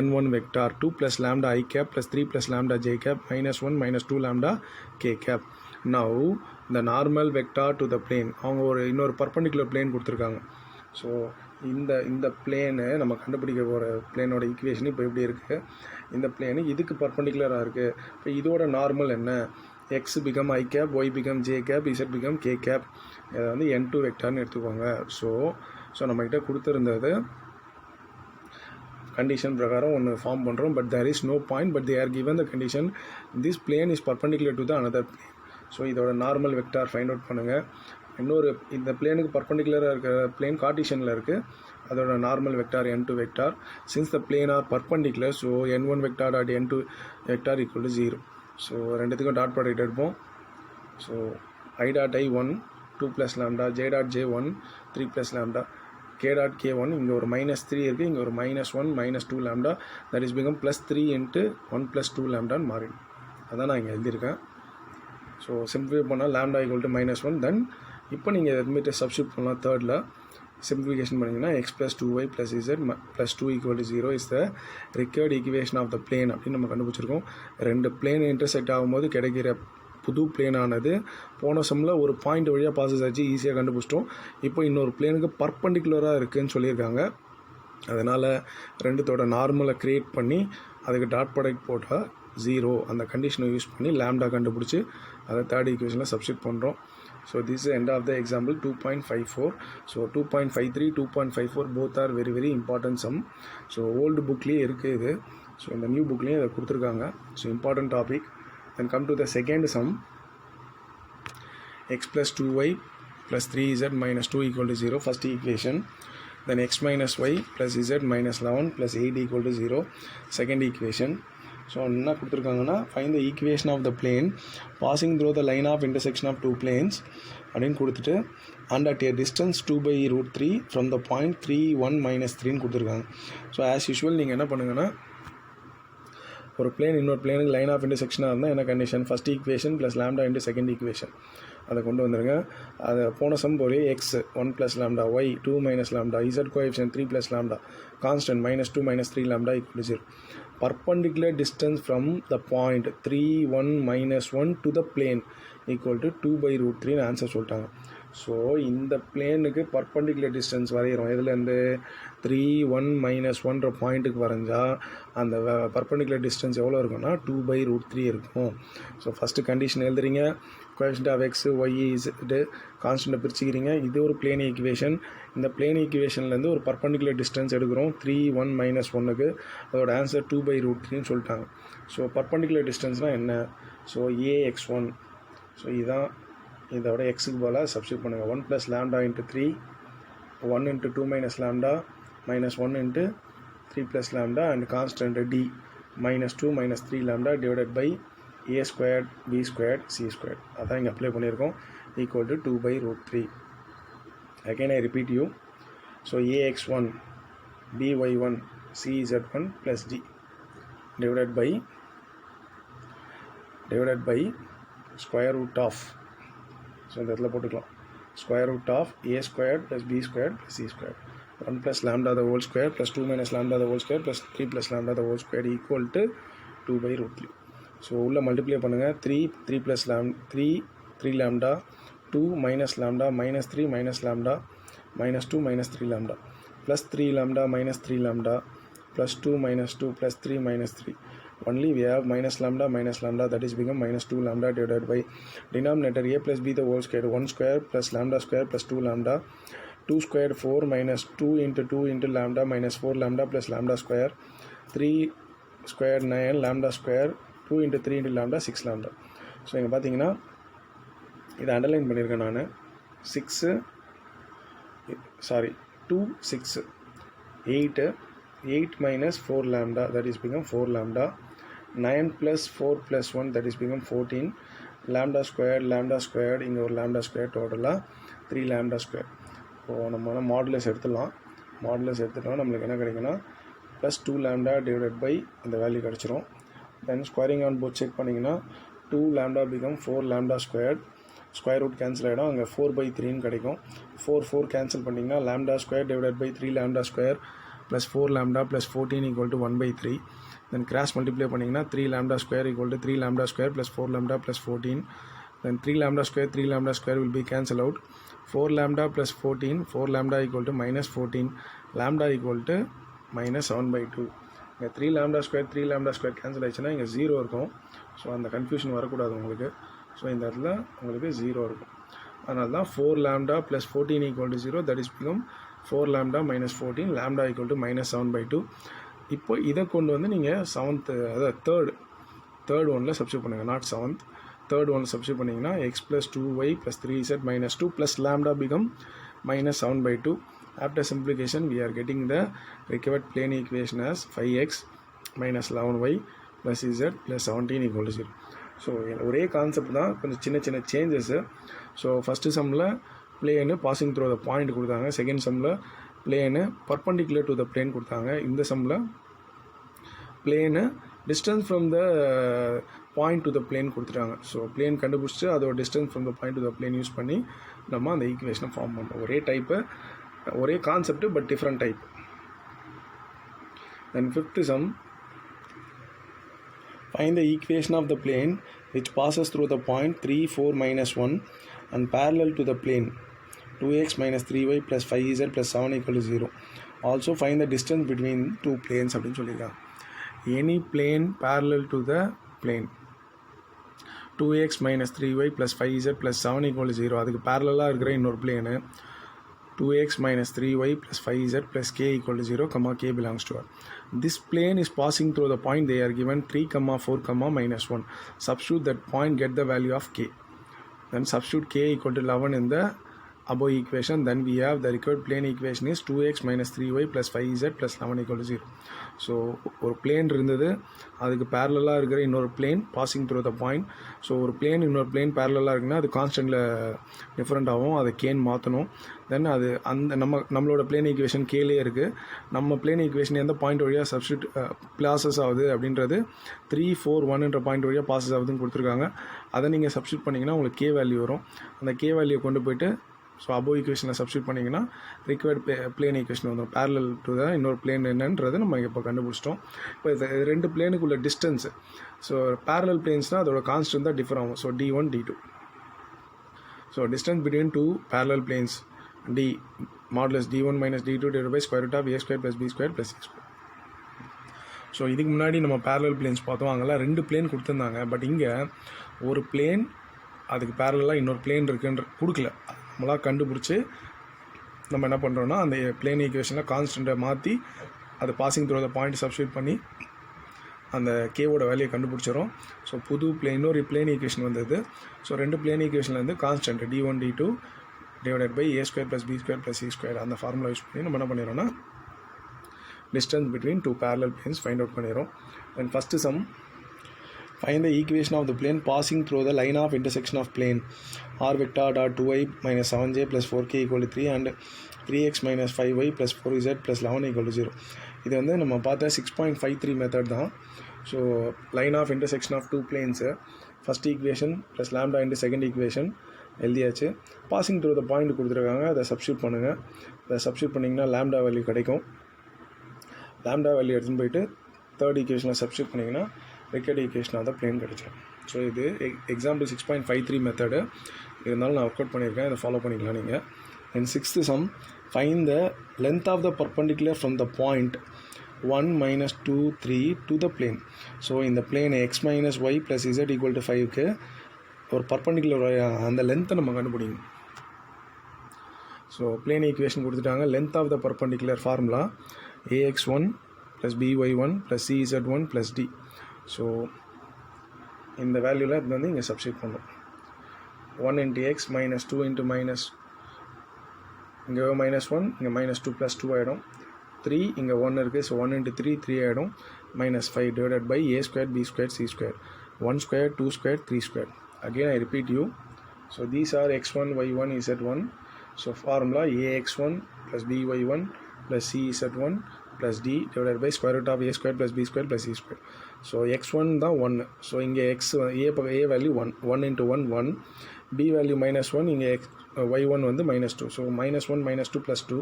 n1 vector 2 + lambda I cap + 3 + lambda j cap -1 - 2 lambda k cap. Now the normal vector to the plane, அவங்க இன்னொரு பர்பண்டிகுலர் பிளேன் கொடுத்துருக்காங்க. ஸோ இந்த பிளேனு நம்ம கண்டுபிடிக்க போகிற பிளேனோட ஈக்குவேஷன் இப்போ எப்படி இருக்குது, இந்த பிளேனு இதுக்கு பர்பண்டிகுலராக இருக்குது. இப்போ இதோட நார்மல் என்ன, x become I cap, y become j cap, z become k cap. இதை வந்து n2 வெக்டார்னு எடுத்துக்கோங்க. ஸோ நம்மகிட்ட கொடுத்துருந்தது கண்டிஷன் பிரகாரம் ஒன்று ஃபார்ம் பண்ணுறோம். But there is no point, but they are given the condition this plane is perpendicular to the another plane. So இதோட normal vector find out பண்ணுங்கள். இன்னொரு இந்த பிளேனுக்கு பர்பண்டிகுலராக இருக்கிற பிளேன் கார்டிஷனில் இருக்குது, அதோட normal vector n2 vector. Since the plane are perpendicular, so n1 vector dot n2 vector equal to 0. So ரெண்டுத்துக்கும் dot product எடுப்போம். So I dot I1 2 + lambda, j dot J1 3 + lambda, k dot K1, இங்கே ஒரு -3 இருக்குது, இங்கே ஒரு -1 - 2 lambda, that is become +3 into 1 + 2 lambdaன்னு மாறிடும். அதான் நான் இங்கே எழுதியிருக்கேன். ஸோ சிம்பிளிஃபை பண்ணால் lambda = -1. தென் இப்போ நீங்கள் எதுமாரி சப்ஸ்டியூட் பண்ணலாம். தேர்டில் சிம்பிளிஃபிகேஷன் பண்ணிங்கன்னா x + 2y + z + 2 = 0 is the required equation of the plane அப்படின்னு நம்ம கண்டுபிடிச்சிருக்கோம். ரெண்டு பிளேன் இன்டர்செக்ட் ஆகும்போது கிடைக்கிற புது பிளேனானது போன சம்மில் ஒரு பாயிண்ட் வழியாக பாசஸ் ஆச்சு, ஈஸியாக கண்டுபிடிச்சிட்டோம். இப்போ இன்னொரு பிளேனுக்கு பர்பண்டிகுலராக இருக்குதுன்னு சொல்லியிருக்காங்க. அதனால் ரெண்டுத்தோட நார்மலை க்ரியேட் பண்ணி அதுக்கு டாட் ப்ராடக்ட் போட்டால் 0, அந்த கண்டிஷனை யூஸ் பண்ணி லேம்டா கண்டுபிடிச்சி அதை தேர்ட் ஈக்குவேஷனில் சப்ஸ்டியூட் பண்ணுறோம். So this is end of the example 2.54. So 2.53 2.54 both are very very important sum. So old புக்லேயே இருக்குது இது. ஸோ இந்த நியூ புக்லேயும் இதை கொடுத்துருக்காங்க. So important topic. Then come to the second sum. X + 2y + 3z - 2 = 0, first equation. Then x - y + z - 11 + 8 = 0, second equation. So என்ன கொடுத்துருக்காங்கன்னா find the equation of the plane passing through the line of intersection of two planes அப்படின்னு கொடுத்துட்டு and at a distance 2/√3 from the point 3 1 minus 3ன்னு கொடுத்துருக்காங்க. So as usual நீங்கள் என்ன பண்ணுங்கன்னா, ஒரு plane இன்னொரு பிளேனுக்கு லைன் ஆஃப் இன்டர்செக்ஷனாக இருந்தால் என்ன condition, first equation plus lambda into second equation அதை கொண்டு வந்துருங்க. அதை போன சம் போலே X 1 + lambda, Y 2 - lambda, Z coefficient 3 + lambda, constant -2 - 3 lambda = 0. Perpendicular distance from the point 3 1 - 1 to the plane equal to 2/√3 answer சொல்லிட்டாங்க. ஸோ இந்த பிளேனுக்கு பர்பண்டிகுலர் டிஸ்டன்ஸ் வரைகிறோம். இதுலேருந்து 3 1 - 1 பாயிண்ட்டுக்கு வரைஞ்சால் அந்த பர்பண்டிகுலர் டிஸ்டன்ஸ் எவ்வளோ இருக்குன்னா 2/√3 இருக்கும். ஸோ ஃபஸ்ட்டு கண்டிஷன் எழுதுறீங்க, coefficient of x y z கான்ஸ்டன்ட்டை பிரிச்சுக்கிறீங்க. இது ஒரு பிளேன் ஈக்குவேஷன். இந்த பிளேன் ஈக்குவேஷன்லேருந்து ஒரு பர்பண்டிகுலர் டிஸ்டன்ஸ் எடுக்கிறோம் 3 1 - 1க்கு. அதோட ஆன்சர் 2/√3ன்னு சொல்லிட்டாங்க. ஸோ பர்பண்டிகுலர் டிஸ்டன்ஸ்னால் என்ன, ஸோ AX1. ஸோ இதுதான் இதோட எக்ஸுக்கு போல் சப்ஸ்டியூட் பண்ணுங்கள். 1 + lambda × 3 1 × 2 - lambda -1 × 3 + lambda and constant D -2 - 3 lambda divided by A² B² C². அதான் இங்கே அப்ளை பண்ணியிருக்கோம். Equal to 2/√3. Again I repeat you. So AX1 BY1 CZ1 + D divided by square root of, so இந்த இடத்துல போட்டுக்கலாம், square root of A² + B² + C². 1 + lambda the whole square plus 2 - lambda the whole square plus 3 + lambda the whole square equal to 2/√3. So உள்ளே multiply பண்ணுங்கள். 3 3 lambda 2 - lambda -3 - lambda -2 - 3 lambda plus 3 lambda -3 lambda plus 2 - 2 plus 3 - 3. Only we have -lambda that is become -2 lambda divided by denominator a plus b the whole square 1 square plus lambda square plus 2 lambda 2 squared 4 minus 2 into 2 into lambda minus 4 lambda plus lambda square 3 squared 9 lambda square 2 into 3 into lambda 6 lambda. So இங்கே பார்த்தீங்கன்னா இதை underline பண்ணியிருக்கேன் நான். 2 6 8 minus 4 lambda that is become 4 lambda 9 plus 4 plus 1 that is become 14 lambda squared இங்கே ஒரு lambda square டோட்டலாக 3 lambda square. இப்போது நம்ம மாடுலஸ் எடுத்துட்டோம் நம்மளுக்கு என்ன கிடைக்குன்னா ப்ளஸ் 2 lambda டிவைடட் பை இந்த வேல்யூ கிடச்சிரும். Then squaring on both check பண்ணிங்கன்னா 2 lambda become 4 lambda squared, square root cancel ஆகிடும், அங்கே 4/3ன்னு கிடைக்கும். 4 கேன்சல் பண்ணிங்கன்னா lambda square divided by 3 lambda square plus 4 lambda plus 14 equal to 1/3. Then cross multiply பண்ணிங்கன்னா 3 lambda square equal to 3 lambda square plus 4 lambda plus 14. Then 3 lambda square will be cancel out. 4 lambda plus 14, 4 lambda equal to -14, lambda equal to -7/2. இங்கே 3 lambda square cancel ஆயிடுச்சுன்னா இங்கே 0 இருக்கும். So அந்த confusion வரக்கூடாது உங்களுக்கு. So இந்த இடத்துல உங்களுக்கு 0 இருக்கும். அதனால தான் 4 lambda plus 14 equal to 0 that is become 4 lambda minus 14 lambda equal to -7/2. இப்போ இதை கொண்டு வந்து நீங்கள் அதாவது தேர்ட் ஒனில் சப்ஸ்டியூட் பண்ணுங்கள், நாட் செவன்த். தேர்ட் ஒனில் சப்ஸ்டியூட் பண்ணிங்கன்னா x plus 2y plus 3z -2 plus lambda become -7/2. After simplification we are getting the required plane equation as 5x minus 11y plus z plus 17 equal to 0. So ஒரே concept தான், கொஞ்சம் சின்ன changes. So first சம்மில் plane passing through the point கொடுத்தாங்க, second சம்மில் plane perpendicular to the plane கொடுத்தாங்க, இந்த சம்மில் plane distance from the point to the plane கொடுத்துட்டாங்க. ஸோ பிளேன் கண்டுபிடிச்சிட்டு அதோட distance from the point to the plane use பண்ணி நம்ம அந்த ஈக்குவேஷனை ஃபார்ம் பண்ணுறோம். ஒரே டைப்பு, ஒரே concept but different type. Then fifth sum, find the equation of the plane which passes through the point 3 4 -1 and parallel to the plane 2x minus 3y plus 5z plus 7 equal to 0. Also find the distance between two planes அப்படின்னு சொல்லியிருக்காங்க. Any plane parallel to the plane 2x minus 3y plus 5z plus 7 equal to 0. அதுக்கு parallel இருக்கிற இன்னொரு plane 2x minus 3y plus 5z plus k equal to 0, k belongs to R. This plane is passing through the point they are given 3, 4, -1. Substitute that point, get the value of k. Then substitute k equal to 11 in the above equation, then we have the required plane equation is 2x minus 3y plus 5z plus 11 equal to 0. So ஒரு plane இருந்தது, அதுக்கு பேரலாக இருக்கிற இன்னொரு plane passing through the point. So ஒரு plane இன்னொரு plane பேரலாக இருக்குன்னா அது கான்ஸ்டன்ட்டில் டிஃப்ரெண்ட் ஆகும், அதை கேன் மாற்றணும். தென் அது அந்த நம்மளோட பிளேன் ஈக்குவேஷன் கேலே இருக்குது. நம்ம பிளேன் ஈக்குவேஷன் எந்த பாயிண்ட் வழியாக சப்ஸ்டியூட் பாசஸ் ஆகுது அப்படின்றது 3, 4, 1 பாயிண்ட் வழியாக பாசஸ் ஆகுதுன்னு கொடுத்துருக்காங்க. அதை நீங்கள் சப்ஸ்டியூட் பண்ணிங்கன்னா உங்களுக்கு கே வேல்யூ வரும். அந்த கே வேல்யூ கொண்டு போய்ட்டு ஸோ அபோவ் ஈக்குவேஷனில் சப்ஸ்டியூட் பண்ணிங்கன்னா ரிக்வயர்டு பிளேன் ஈக்குவேஷன் வந்துடும். பேரலல் டு த இன்னொரு பிளேன் என்னன்றது நம்ம இப்போ கண்டுபிடிச்சிட்டோம். இப்போ இது ரெண்டு பிளேனுக்குள்ள டிஸ்டன்ஸு, ஸோ பேரலல் பிளேன்ஸ்னால் அதோட கான்ஸ்டன்ட் தான் டிஃபர் ஆகும். So D1 D2. So distance between two parallel planes D modulus D1 minus D2 divided by square root of A square plus B square plus C square. So இதுக்கு முன்னாடி நம்ம parallel planes பார்த்தோம், அங்கெல்லாம் 2 plane கொடுத்துருந்தாங்க. But இங்கே ஒரு plane அதுக்கு பேரலாக இன்னொரு பிளேன் இருக்குன்ற கொடுக்கல. நம்மளாக கண்டுபிடிச்சி நம்ம என்ன பண்ணுறோன்னா அந்த பிளேன் ஈக்குவேஷனில் கான்ஸ்டண்ட்டை மாற்றி அது passing through the point substitute பண்ணி அந்த கேவோட வேல்யூயை கண்டுபிடிச்சிடும். ஸோ புது இன்னொரு பிளேன் ஈக்குவேஷன் வந்தது. ஸோ 2 பிளேன் ஈக்குவேஷன்லேருந்து constant D1 D2 divided by A square plus B square plus C square அந்த ஃபார்முலா யூஸ் பண்ணி நம்ம என்ன பண்ணிடுறோம்னா distance between two parallel planes find out பண்ணிடுறோம். And first sum, find the equation of the plane passing through the line of intersection of plane r vector dot 2y minus 7j plus 4k equal to 3 and 3x minus 5y plus 4z plus 11 equal to 0. இது வந்து நம்ம பார்த்த 6.53 method தான். So line of intersection of two planes first equation plus lambda into second equation எழுதியாச்சு. Passing through the point கொடுத்துருக்காங்க, அதை substitute பண்ணுங்கள். அதை சப்ஸ்டியூட் பண்ணிங்கன்னா லேம்டா வேல்யூ கிடைக்கும். லேம்டா வேல்யூ எடுத்துன்னு போயிட்டு தேர்ட் ஈக்குவேஷனில் சப்ஸ்டியூட் பண்ணிங்கன்னா required equation of the plane கிடைச்சிடும். ஸோ இது எக்ஸாம்பிள் 6.53 மெத்தடு. இருந்தாலும் நான் ஒர்க் அவுட் பண்ணியிருக்கேன், இதை ஃபாலோ பண்ணிக்கலாம் நீங்கள். And sixth sum, find the length of the perpendicular from the point 1, -2, 3 to the plane. So இந்த plane x minus y plus z equal to 5க்கு ஒரு பர்பண்டிகுலர் அந்த லென்த்தை நம்ம கண்டுபிடிக்கணும். ஸோ பிளேன் ஈக்குவேஷன் கொடுத்துட்டாங்க. Length of the perpendicular formula ax1 plus by1 plus cz1 plus d. So இந்த வேல்யூவில் இது வந்து இங்கே சப்ஸ்டியூட் பண்ணும். 1 into x minus 2 into minus இங்கே -1 இங்கே -2 plus 2 ஆகிடும். 3 இங்கே 1 இருக்குது. ஸோ 1 into 3 3 ஆகிடும். -5 divided by a square b square c square 1 square 2 square 3 square. Again I repeat you. So these are x1 y1 z1. So formula ax1 plus by1 plus cz1 plus d divided by square root of a square plus b square plus c square. So x1 தான் 1. So இங்கே a value 1 into 1 1, b value -1, இங்கே y1 வந்து -2. So -1 -2 plus 2.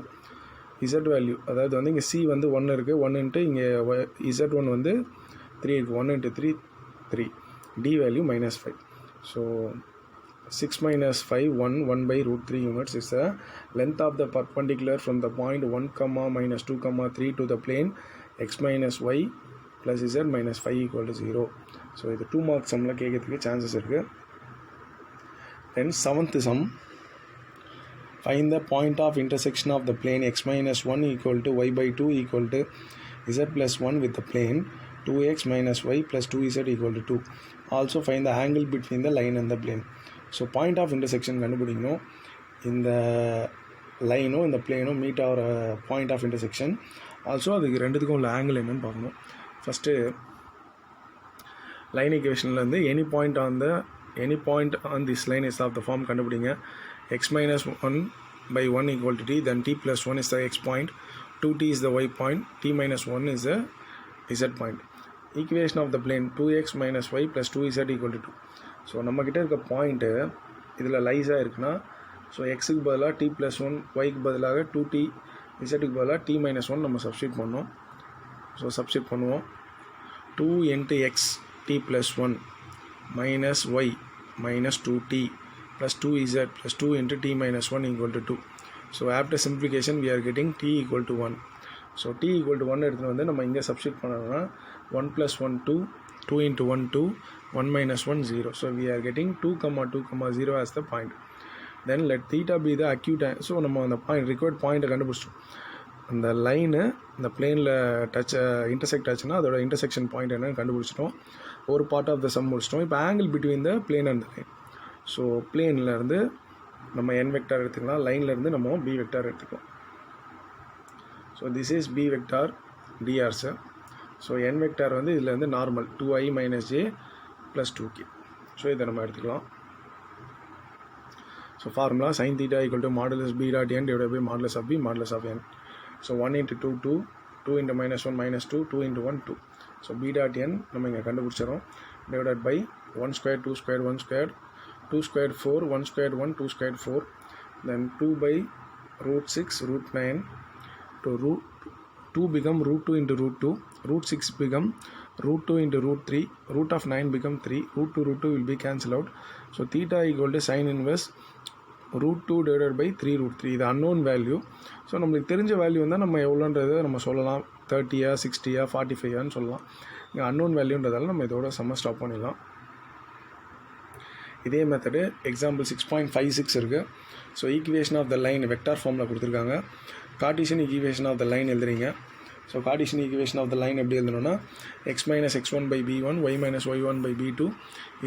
z value அதாவது வந்து இங்கே c வந்து 1 இருக்குது. 1 into இங்கே z1 வந்து 3 இருக்குது. 1 into 3 3. d value -5. So 6 minus 5 1 by root 3 units is the length of the perpendicular from the point 1, -2, 3 to the plane x minus y plus z minus 5 equal to 0. So இது 2 mark sumல கேட்கறதுக்கு chances இருக்குது. Then 7th sum, find the point of intersection of the plane x minus 1 equal to y by 2 equal to z plus 1 with the plane 2x minus y plus 2z equal to 2. Also find the angle between the line and the plane. So point of intersection கண்டுபிடிக்கணும். இந்த லைனும் இந்த பிளேனும் meet ஆகிற point of intersection. Also அதுக்கு ரெண்டுத்துக்கும் உள்ள angle என்னென்னு பார்க்கணும். ஃபஸ்ட்டு லைன் ஈக்குவேஷன்லேருந்து any point on this line is of the form கண்டுபிடிங்க. x minus 1 by 1 equal to t, then t plus 1 is the x point, 2t is the y point, t minus 1 is the z point. Equation of the plane 2x minus y plus 2z equal to 2. So நம்மக்கிட்ட இருக்க point இதில் லைஸாக இருக்குன்னா, so எக்ஸுக்கு பதிலாக t plus 1, ஒய்க்கு பதிலாக 2t, இசட்டுக்கு பதிலாக t minus 1 நம்ம சப்ஸ்டியூட் பண்ணோம். ஸோ சப்ஸ்டியூட் பண்ணுவோம். 2 into x t plus 1 minus y minus 2t plus 2z plus 2 into t minus 1 equal to 2. So after simplification we are getting t equal to 1. So t equal to 1 எடுத்துகிட்டு வந்து நம்ம இங்கே substitute பண்ணோம்னா 1 plus 1 2, 2 into 1 2, 1 minus 1 0. So we are getting 2, 2, 0 as the point. Then let theta be the acute angle. So நம்ம அந்த point required பாயிண்ட்டை கண்டுபிடிச்சிட்டோம். அந்த லைனு இந்த பிளேனில் இன்டர்செக்ட் ஆச்சுன்னா அதோட இன்டர்செக்ஷன் பாயிண்ட் என்னன்னு கண்டுபிடிச்சிட்டோம். ஒரு பார்ட் ஆஃப் த சம் முடிச்சிட்டோம். இப்போ angle between the plane and the line. So பிளேன்லேருந்து நம்ம n வெக்டார் எடுத்துக்கலாம், லைன்லேருந்து நம்ம b வெக்டார் எடுத்துக்கலாம். So this is b vector dr sir. So n vector வந்து இதில் வந்து normal 2i - j + 2k. So இதை நம்ம எடுத்துக்கலாம். So formula sin θ = modulus b dot n divided by modulus of b modulus of n. So 1 × 2 2, 2 × -1 -2, 2 × 1 2. So b dot n நம்ம இங்கே கண்டுபிடிச்சிடறோம். Divided by 1 squared 2 squared 1 squared 2 squared 4 1 squared 1 2 squared 4, then 2 by √6 √9. to root 2 become √2 into √2, √6 become √2 into √3, root of 9 become 3, √2 √2 will be cancelled out. So theta equal to sin inverse √2 divided by 3 √3. இது unknown value. So நம்மளுக்கு தெரிஞ்ச value வந்தால் நம்ம எவ்வளோன்றதை நம்ம சொல்லலாம், 30 60 45 சொல்லலாம். இங்கே unknown வேல்யூன்றதால நம்ம இதோட சம்ம ஸ்டாப் பண்ணிடலாம். இதே மெத்தடு எக்ஸாம்பிள் 6.56 இருக்குது. So equation of the line vector ஃபார்மில் கொடுத்துருக்காங்க. Cartesian equation of the line எழுதுறீங்க. So Cartesian equation of the line எப்படி எழுதணும்னா x - x1 by b1, y - y1 by b2,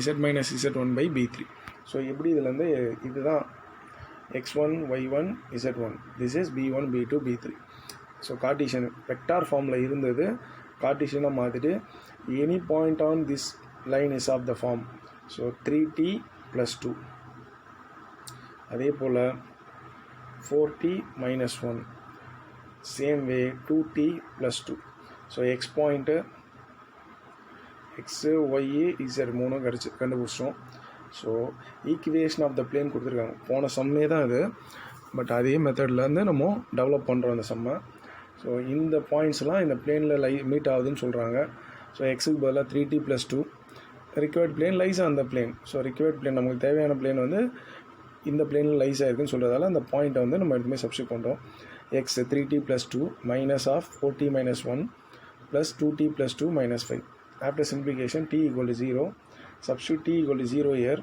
z - z1 by b3. So எப்படி இதுலேருந்து இதுதான் x1 y1 z1, this is b1 b2 b3. So cartesian vector ஃபார்மில் இருந்தது கார்ட்டீசியனாக மாற்றிட்டு any point on this line is of the form. So 3t + 2. அதே போல் 4t - 1, same way 2t + 2. So X point X ஒய்ஏ இசட் 3 கண்டுபிடிச்சோம். So equation of the plane கொடுத்துருக்காங்க. போன சம்மே தான் இது, பட் அதே மெத்தட்லேருந்து நம்ம டெவலப் பண்ணுறோம் அந்த சம்மை. ஸோ இந்த பாயிண்ட்ஸ்லாம் இந்த பிளேனில் மீட் ஆகுதுன்னு சொல்கிறாங்க. ஸோ எக்ஸுக்கு பதிலாக 3t + 2, required plane lies on the plane. So required plane நமக்கு தேவையான பிளேன் வந்து இந்த பிளேனில் லைஸ் ஆகிருக்குன்னு சொல்கிறதால அந்த பாயிண்ட்டை வந்து நம்ம எதுவுமே சப்ஸ்டியூட் பண்ணுறோம். X 3t + 2 minus of 4t - 1 plus 2t + 2 - 5. After simplification t = 0. Substitute t = 0 here.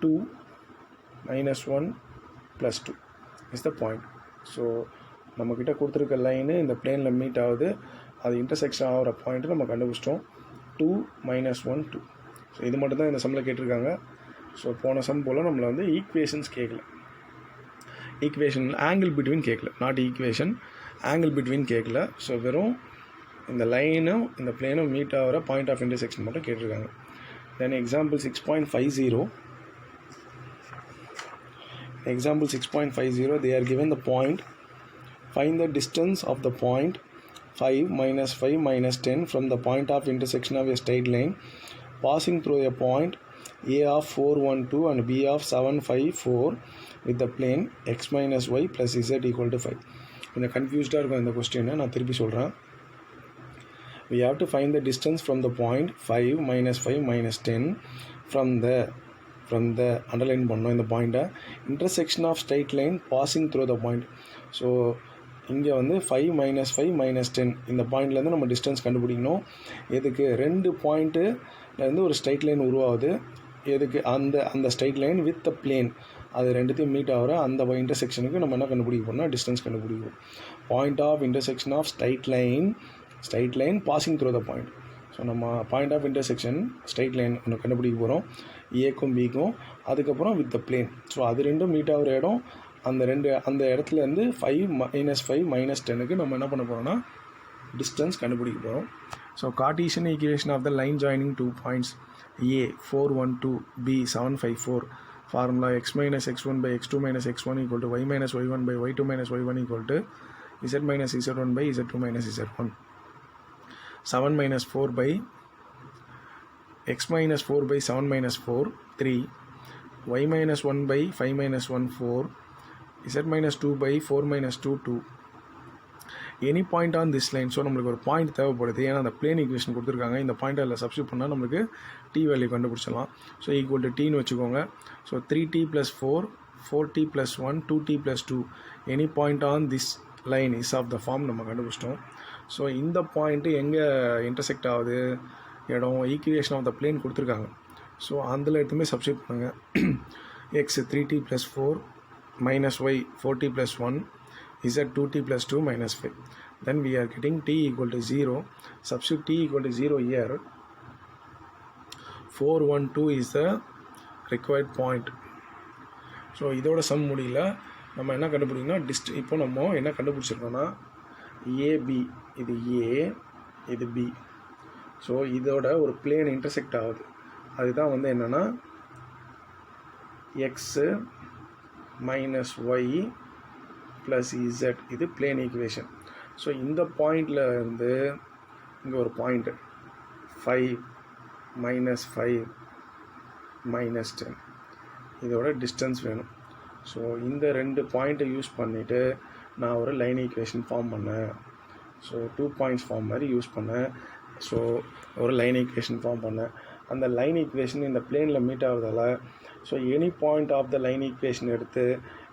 2 - 1 + 2 is the point. So நம்மக்கிட்ட கொடுத்துருக்க லைனு இந்த பிளேனில் மீட் ஆகுது, அது இன்டர்செக்ஷன் ஆகிற பாயிண்ட்டு நம்ம கண்டுபிடிச்சிட்டோம். 2 - 1 2. ஸோ இது மட்டும் தான் இந்த சம்மில் கேட்டிருக்காங்க. ஸோ போன சம் போல் நம்மளை வந்து ஈக்குவேஷன்ஸ் கேட்கல, ஈக்குவேஷன் ஆங்கிள் பிட்வீன் கேட்கல, நாட் ஈக்குவேஷன் ஆங்கிள் பிட்வீன் கேட்கல. ஸோ வெறும் இந்த லைனும் இந்த பிளேனும் மீட் ஆகிற பாயிண்ட் ஆஃப் இன்டர்செக்ஷன் மட்டும் கேட்டிருக்காங்க. Then example 6.50. Example 6.50, they are given the point. Find the distance of the point 5 - 5 - 10 from the point of intersection of a straight line passing through a point A of 4 1 2 and B of 7 5 4 with the plane x - y plus z = 5. கொஞ்சம் கன்ஃபியூஸ்டாக இருக்கும் இந்த கொஸ்டினை, நான் திருப்பி சொல்கிறேன். We have to find the distance from the point 5 - 5 - 10 from the underline பண்ணோம் இந்த பாயிண்ட்டை intersection of straight line passing through the point. So இங்கே வந்து 5 - 5 - 10 இந்த பாயிண்ட்லேருந்து நம்ம டிஸ்டன்ஸ் கண்டுபிடிக்கணும். எதுக்கு? 2 பாயிண்ட்டுலேருந்து ஒரு ஸ்ட்ரைட் லைன் உருவாகுது. எதுக்கு? அந்த straight line with the plane, அது ரெண்டுத்தையும் மீட் ஆகிற அந்த இன்டர்செக்ஷனுக்கு நம்ம என்ன கண்டுபிடிக்க போகிறோம்னா டிஸ்டன்ஸ் கண்டுபிடிக்கும். Point of intersection of straight line passing through the point. So நம்ம point of intersection straight line ஒன்று கண்டுபிடிக்க போகிறோம், ஏக்கும் பிக்கும், அதுக்கப்புறம் வித் த பிளேன். ஸோ அது ரெண்டும் மீட் ஆகிற இடம் அந்த இடத்துலேருந்து 5 - 5 - 10க்கு நம்ம என்ன பண்ண போகிறோம்னா டிஸ்டன்ஸ் கண்டுபிடிக்க போகிறோம். So Cartesian equation of the line joining 2 points A 4 1 2 B 7 5 4. Formula x - x1 by x2 - x1 = y - y1 by y2 - y1 = z - z1 by z2 - z1. 7 - 4 by x - 4 by 7 - 4 3, y - 1 by 5 - 1 4, z - 2 by 4 - 2 2. Any point on this line. So நம்மளுக்கு ஒரு point தேவைப்படுது, ஏன்னா அந்த plane equation கொடுத்துருக்காங்க. இந்த point அதில் substitute பண்ணால் நம்மளுக்கு டி வேல்யூ கண்டுபிடிச்சிடலாம். ஸோ ஈக்குவல் டு டீன்னு வச்சுக்கோங்க. So 3t + 4 4t + 1 2t + 2 any point on this line is of the form நம்ம கண்டுபிடிச்சிட்டோம். ஸோ இந்த பாயிண்ட்டு எங்கே இன்டர்செக்ட் ஆகுது இடம்? ஈக்குவேஷன் ஆஃப் த பிளேன் கொடுத்துருக்காங்க. ஸோ அதில் எடுத்துமே சப்ஸ்டியூட் பண்ணுங்கள். X 3t + 4 - y 4t + 1 z 2t + 2 - 5. Then we are getting t = 0. Substitute t = 0 here. 4 1 2 is the required point. So இதோட சம் முடியல, நம்ம என்ன கண்டுபிடிக்கணும்னா இப்போ நம்ம என்ன கண்டுபிடிச்சிருக்கோம்னா ஏபி, இது ஏ, இது பி. ஸோ இதோட ஒரு பிளேன் இன்டர்செக்ட் ஆகுது. அதுதான் வந்து என்னென்னா X minus Y plus Z, இது பிளேன் ஈக்குவேஷன். ஸோ இந்த பாயிண்டில் இருந்து இங்கே ஒரு பாயிண்ட்டு 5 -5 -10 இதோட டிஸ்டன்ஸ் வேணும். ஸோ இந்த 2 பாயிண்ட்டை யூஸ் பண்ணிவிட்டு நான் ஒரு லைன் ஈக்குவேஷன் ஃபார்ம் பண்ணேன். ஸோ 2 பாயிண்ட்ஸ் ஃபார்ம் மாதிரி யூஸ் பண்ணேன். ஸோ ஒரு லைன் ஈக்குவேஷன் ஃபார்ம் பண்ணேன். அந்த லைன் ஈக்குவேஷன் இந்த பிளேனில் மீட் ஆகிறதால so any point of the line equation எடுத்து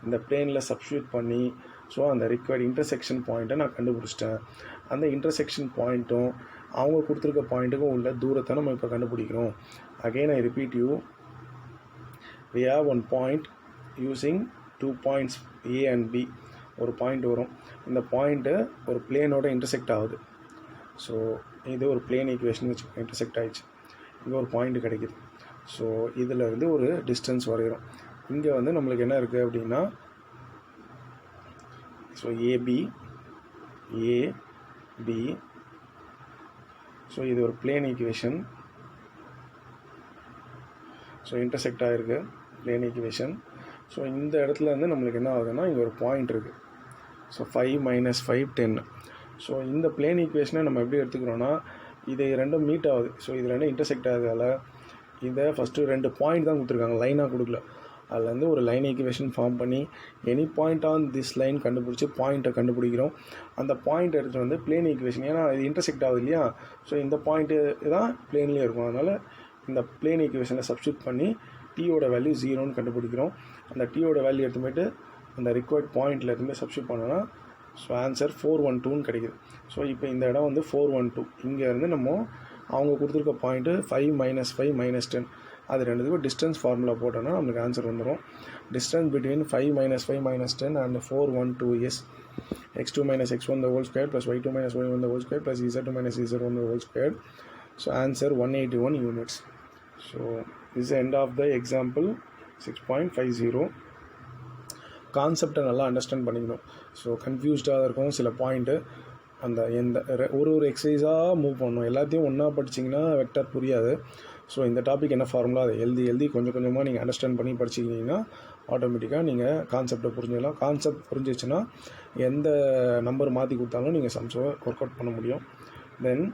இந்த பிளேனில் சப்ஸ்டியூட் பண்ணி ஸோ அந்த ரிக்வயர்ட் இன்டர்செக்ஷன் பாயிண்ட்டை நான் கண்டுபிடிச்சிட்டேன். அந்த இன்டர்செக்ஷன் பாயிண்ட்டும் அவங்க கொடுத்துருக்க பாயிண்ட்டுக்கும் உள்ள தூரத்தை நம்ம இப்போ கண்டுபிடிக்கிறோம். Again I repeat you, we have one point using 2 points A and B. ஒரு பாயிண்ட் வரும், இந்த பாயிண்ட்டு ஒரு பிளேனோட இன்டர்செக்ட் ஆகுது. ஸோ இது ஒரு பிளேன் ஈக்குவேஷன் வச்சு இன்டர்செக்ட் ஆகிடுச்சு. இங்கே ஒரு பாயிண்ட் கிடைக்கிது. ஸோ இதில் இருந்து ஒரு டிஸ்டன்ஸ் வரைகிறோம். இங்கே வந்து நம்மளுக்கு என்ன இருக்குது அப்படின்னா ஸோ ஏபி, ஏபி. ஸோ இது ஒரு பிளேன் ஈக்குவேஷன். ஸோ இன்டர்செக்ட் ஆகிருக்கு பிளேன் ஈக்குவேஷன். ஸோ இந்த இடத்துல இருந்து நம்மளுக்கு என்ன ஆகுதுன்னா இங்கே ஒரு பாயிண்ட் இருக்குது. ஸோ 5 - 5 10. ஸோ இந்த பிளேன் ஈக்குவேஷனை நம்ம எப்படி எடுத்துக்கிறோன்னா இது ரெண்டும் மீட் ஆகுது. ஸோ இது ரெண்டும் இன்டர்செக்ட் ஆகுறதால இதை ஃபஸ்ட்டு 2 பாயிண்ட் தான் கொடுத்துருக்காங்க, லைனாக கொடுக்கல. அதுலேருந்து ஒரு லைன் ஈக்குவேஷன் ஃபார்ம் பண்ணி any point on this line கண்டுபிடிச்சி பாயிண்ட்டை கண்டுபிடிக்கிறோம். அந்த பாயிண்ட் எடுத்துகிட்டு வந்து பிளேன் ஈக்குவேஷன், ஏன்னா இது இன்டர்செக்ட் ஆகுது இல்லையா, ஸோ இந்த பாயிண்ட்டு தான் பிளேன்லேயே இருக்கும். அதனால் இந்த பிளேன் ஈக்குவேஷனை சப்ஸ்டியூட் பண்ணி டீயோட வேல்யூ 0ன்னு கண்டுபிடிக்கிறோம். அந்த டீயோட வேல்யூ எடுத்து போய்ட்டு அந்த ரிக்வயர்ட் பாயிண்டில் எடுத்துமே சப்ஸ்டியூட் பண்ணோன்னா ஸோ ஆன்சர் 412ன்னு கிடைக்குது. ஸோ இப்போ இந்த இடம் வந்து 412. இங்கேருந்து நம்ம அவங்க கொடுத்துருக்க பாயிண்ட்டு 5 - 5 -10 அது ரெண்டுத்துக்கும் டிஸ்டன்ஸ் ஃபார்முலா போட்டோன்னா நம்மளுக்கு ஆன்சர் வந்துடும். Distance between 5 - 5 -10 and 412 is x2 - x1 the whole square plus y2 - y1 the whole square plus z2 - z1 the whole square. So answer 181 units. So this is the end of the example 6.50. கான்செப்டை நல்லா understand பண்ணிக்கணும். So கன்ஃபியூஸ்டாக இருக்கும் சில point. அந்த ஒரு எக்ஸசைஸாக move பண்ணணும். எல்லாத்தையும் ஒன்றா படிச்சிங்கன்னா வெக்டர் புரியாது. ஸோ இந்த டாபிக் என்ன ஃபார்முலா அதை எழுதி கொஞ்சம் கொஞ்சமாக நீங்கள் அண்டர்ஸ்டாண்ட் பண்ணி படிச்சிக்கிங்கன்னா ஆட்டோமேட்டிக்காக நீங்கள் கான்செப்டை புரிஞ்சிடலாம். கான்செப்ட் புரிஞ்சிச்சுன்னா எந்த நம்பர் மாற்றி கொடுத்தாலும் நீங்கள் சம்ஸை ஒர்க் அவுட் பண்ண முடியும். தென்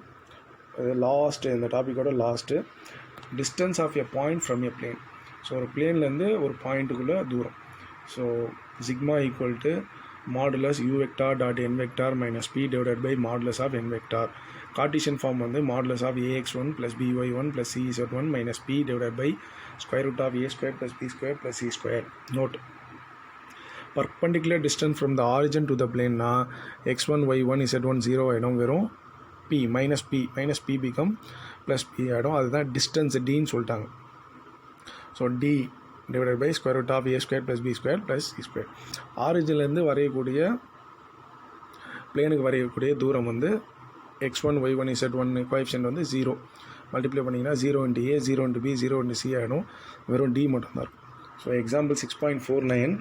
லாஸ்ட்டு, இந்த டாப்பிக்கோட last, distance of a point from a plane. So ஒரு பிளேன்லேருந்து ஒரு பாயிண்ட்டுக்குள்ளே தூரம். So sigma equal to modulus u vector dot n vector minus p divided by modulus of n vector. Cartesian form வந்து modulus of ax1 plus by1 plus cz1 minus p divided by square root of a square plus b square plus c square. Note, perpendicular distance from the origin to the plane na x1 y1 z1 0 ஆகிடும். வெறும் p minus p become plus p ஆகிடும். அதுதான் distance dன்னு சொல்லிட்டாங்க. So d divided by square root of a square plus b square plus c square. ஆரிஜின்லேருந்து வரையக்கூடிய பிளேனுக்கு வரையக்கூடிய தூரம் வந்து x1 y1 z1 coefficient வந்து 0 மல்டிப்ளை பண்ணிங்கன்னா 0 × a 0 × b 0 × c ஆகிடும். வெறும் d மட்டும்தான் இருக்கும். ஸோ எக்ஸாம்பிள் 6.49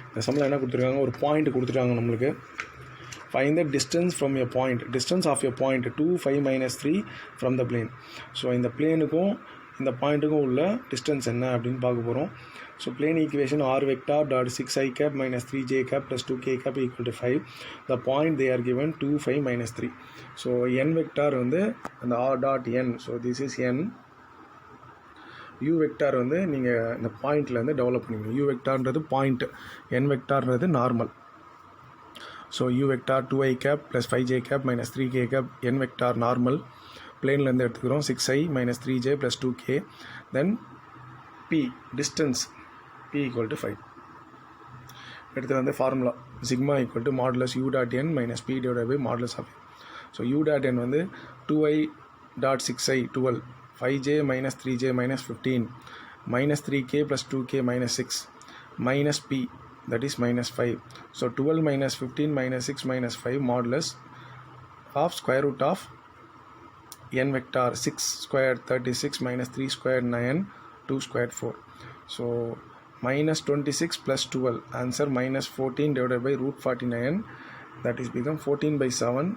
இந்த சம்மில் என்ன கொடுத்துருக்காங்க, ஒரு பாயிண்ட் கொடுத்துருக்காங்க நம்மளுக்கு. Find the distance from a point, distance of a point 2 5 - 3 from the plane. So இந்த பிளேனுக்கும் இந்த பாயிண்ட்டுக்கும் உள்ள டிஸ்டன்ஸ் என்ன அப்படின்னு பார்க்க போகிறோம். So plane equation r vector dot 6i cap minus 3j cap plus 2k cap equal to 5. The point they are given 2 5 - 3. So n vector வந்து அந்த r dot n. So this is n. u vector வந்து நீங்கள் இந்த பாயிண்ட்லேருந்து develop பண்ணிக்கணும். u vectorன்றது point, n vectorன்றது normal. So u vector 2i cap plus 5j cap minus 3k cap n vector normal பிளேன்லேருந்து எடுத்துக்கிறோம். 6i minus 3j plus 2k. Then p distance p equal to 5. எடுத்து வந்து formula sigma equal to modulus u dot n minus p divided by modulus of n. So u dot n வந்து 2i dot 6i 12, 5j minus 3j minus 15, minus 3k plus 2k minus 6, minus p that is minus 5. So 12 minus 15 minus 6 minus 5 modulus of square root of n vector 6 squared 36 minus 3 squared 9 2 squared 4. So -26 + 12 answer -14 divided by √49, that is become 14/7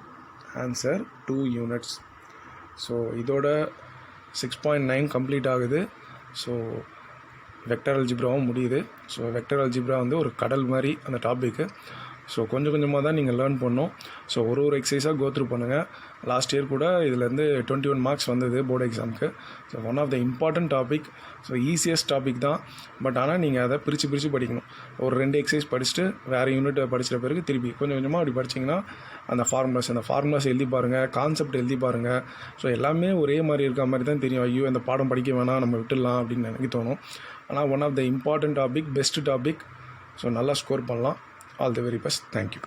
answer 2 units. So இதோட 6.9 complete ஆகுது. So vector அல்ஜிப்ராவும் முடியுது. So vector algebra வந்து ஒரு கடல் மாதிரி அந்த topic. So கொஞ்சம் கொஞ்சமாக தான் நீங்கள் லேர்ன் பண்ணணும். ஸோ ஒரு எக்ஸசைஸாக கோத்ரூ பண்ணுங்கள். லாஸ்ட் இயர் கூட இதுலேருந்து 21 மார்க்ஸ் வந்தது போர்டு எக்ஸாமுக்கு. So one of the important topic. So easiest topic தான். பட் ஆனால் நீங்கள் அதை பிரித்து படிக்கணும். ஒரு 2 எக்ஸசைஸ் படிச்சுட்டு வேறு யூனிட் படிச்சிட்ட பிறகு திருப்பி கொஞ்சம் கொஞ்சமாக அப்படி படிச்சிங்கன்னா அந்த ஃபார்முலாஸ் எழுதி பாருங்கள், கான்செப்ட் எழுதி பாருங்கள். ஸோ எல்லாமே ஒரே மாதிரி இருக்க மாதிரி தான் தெரியும். ஐயோ இந்த பாடம் படிக்க வேணாம், நம்ம விட்டுடலாம் அப்படின்னு எனக்கு தோணும். ஆனால் one of the important topic, best topic. So நல்லா ஸ்கோர் பண்ணலாம். All the very best. Thank you.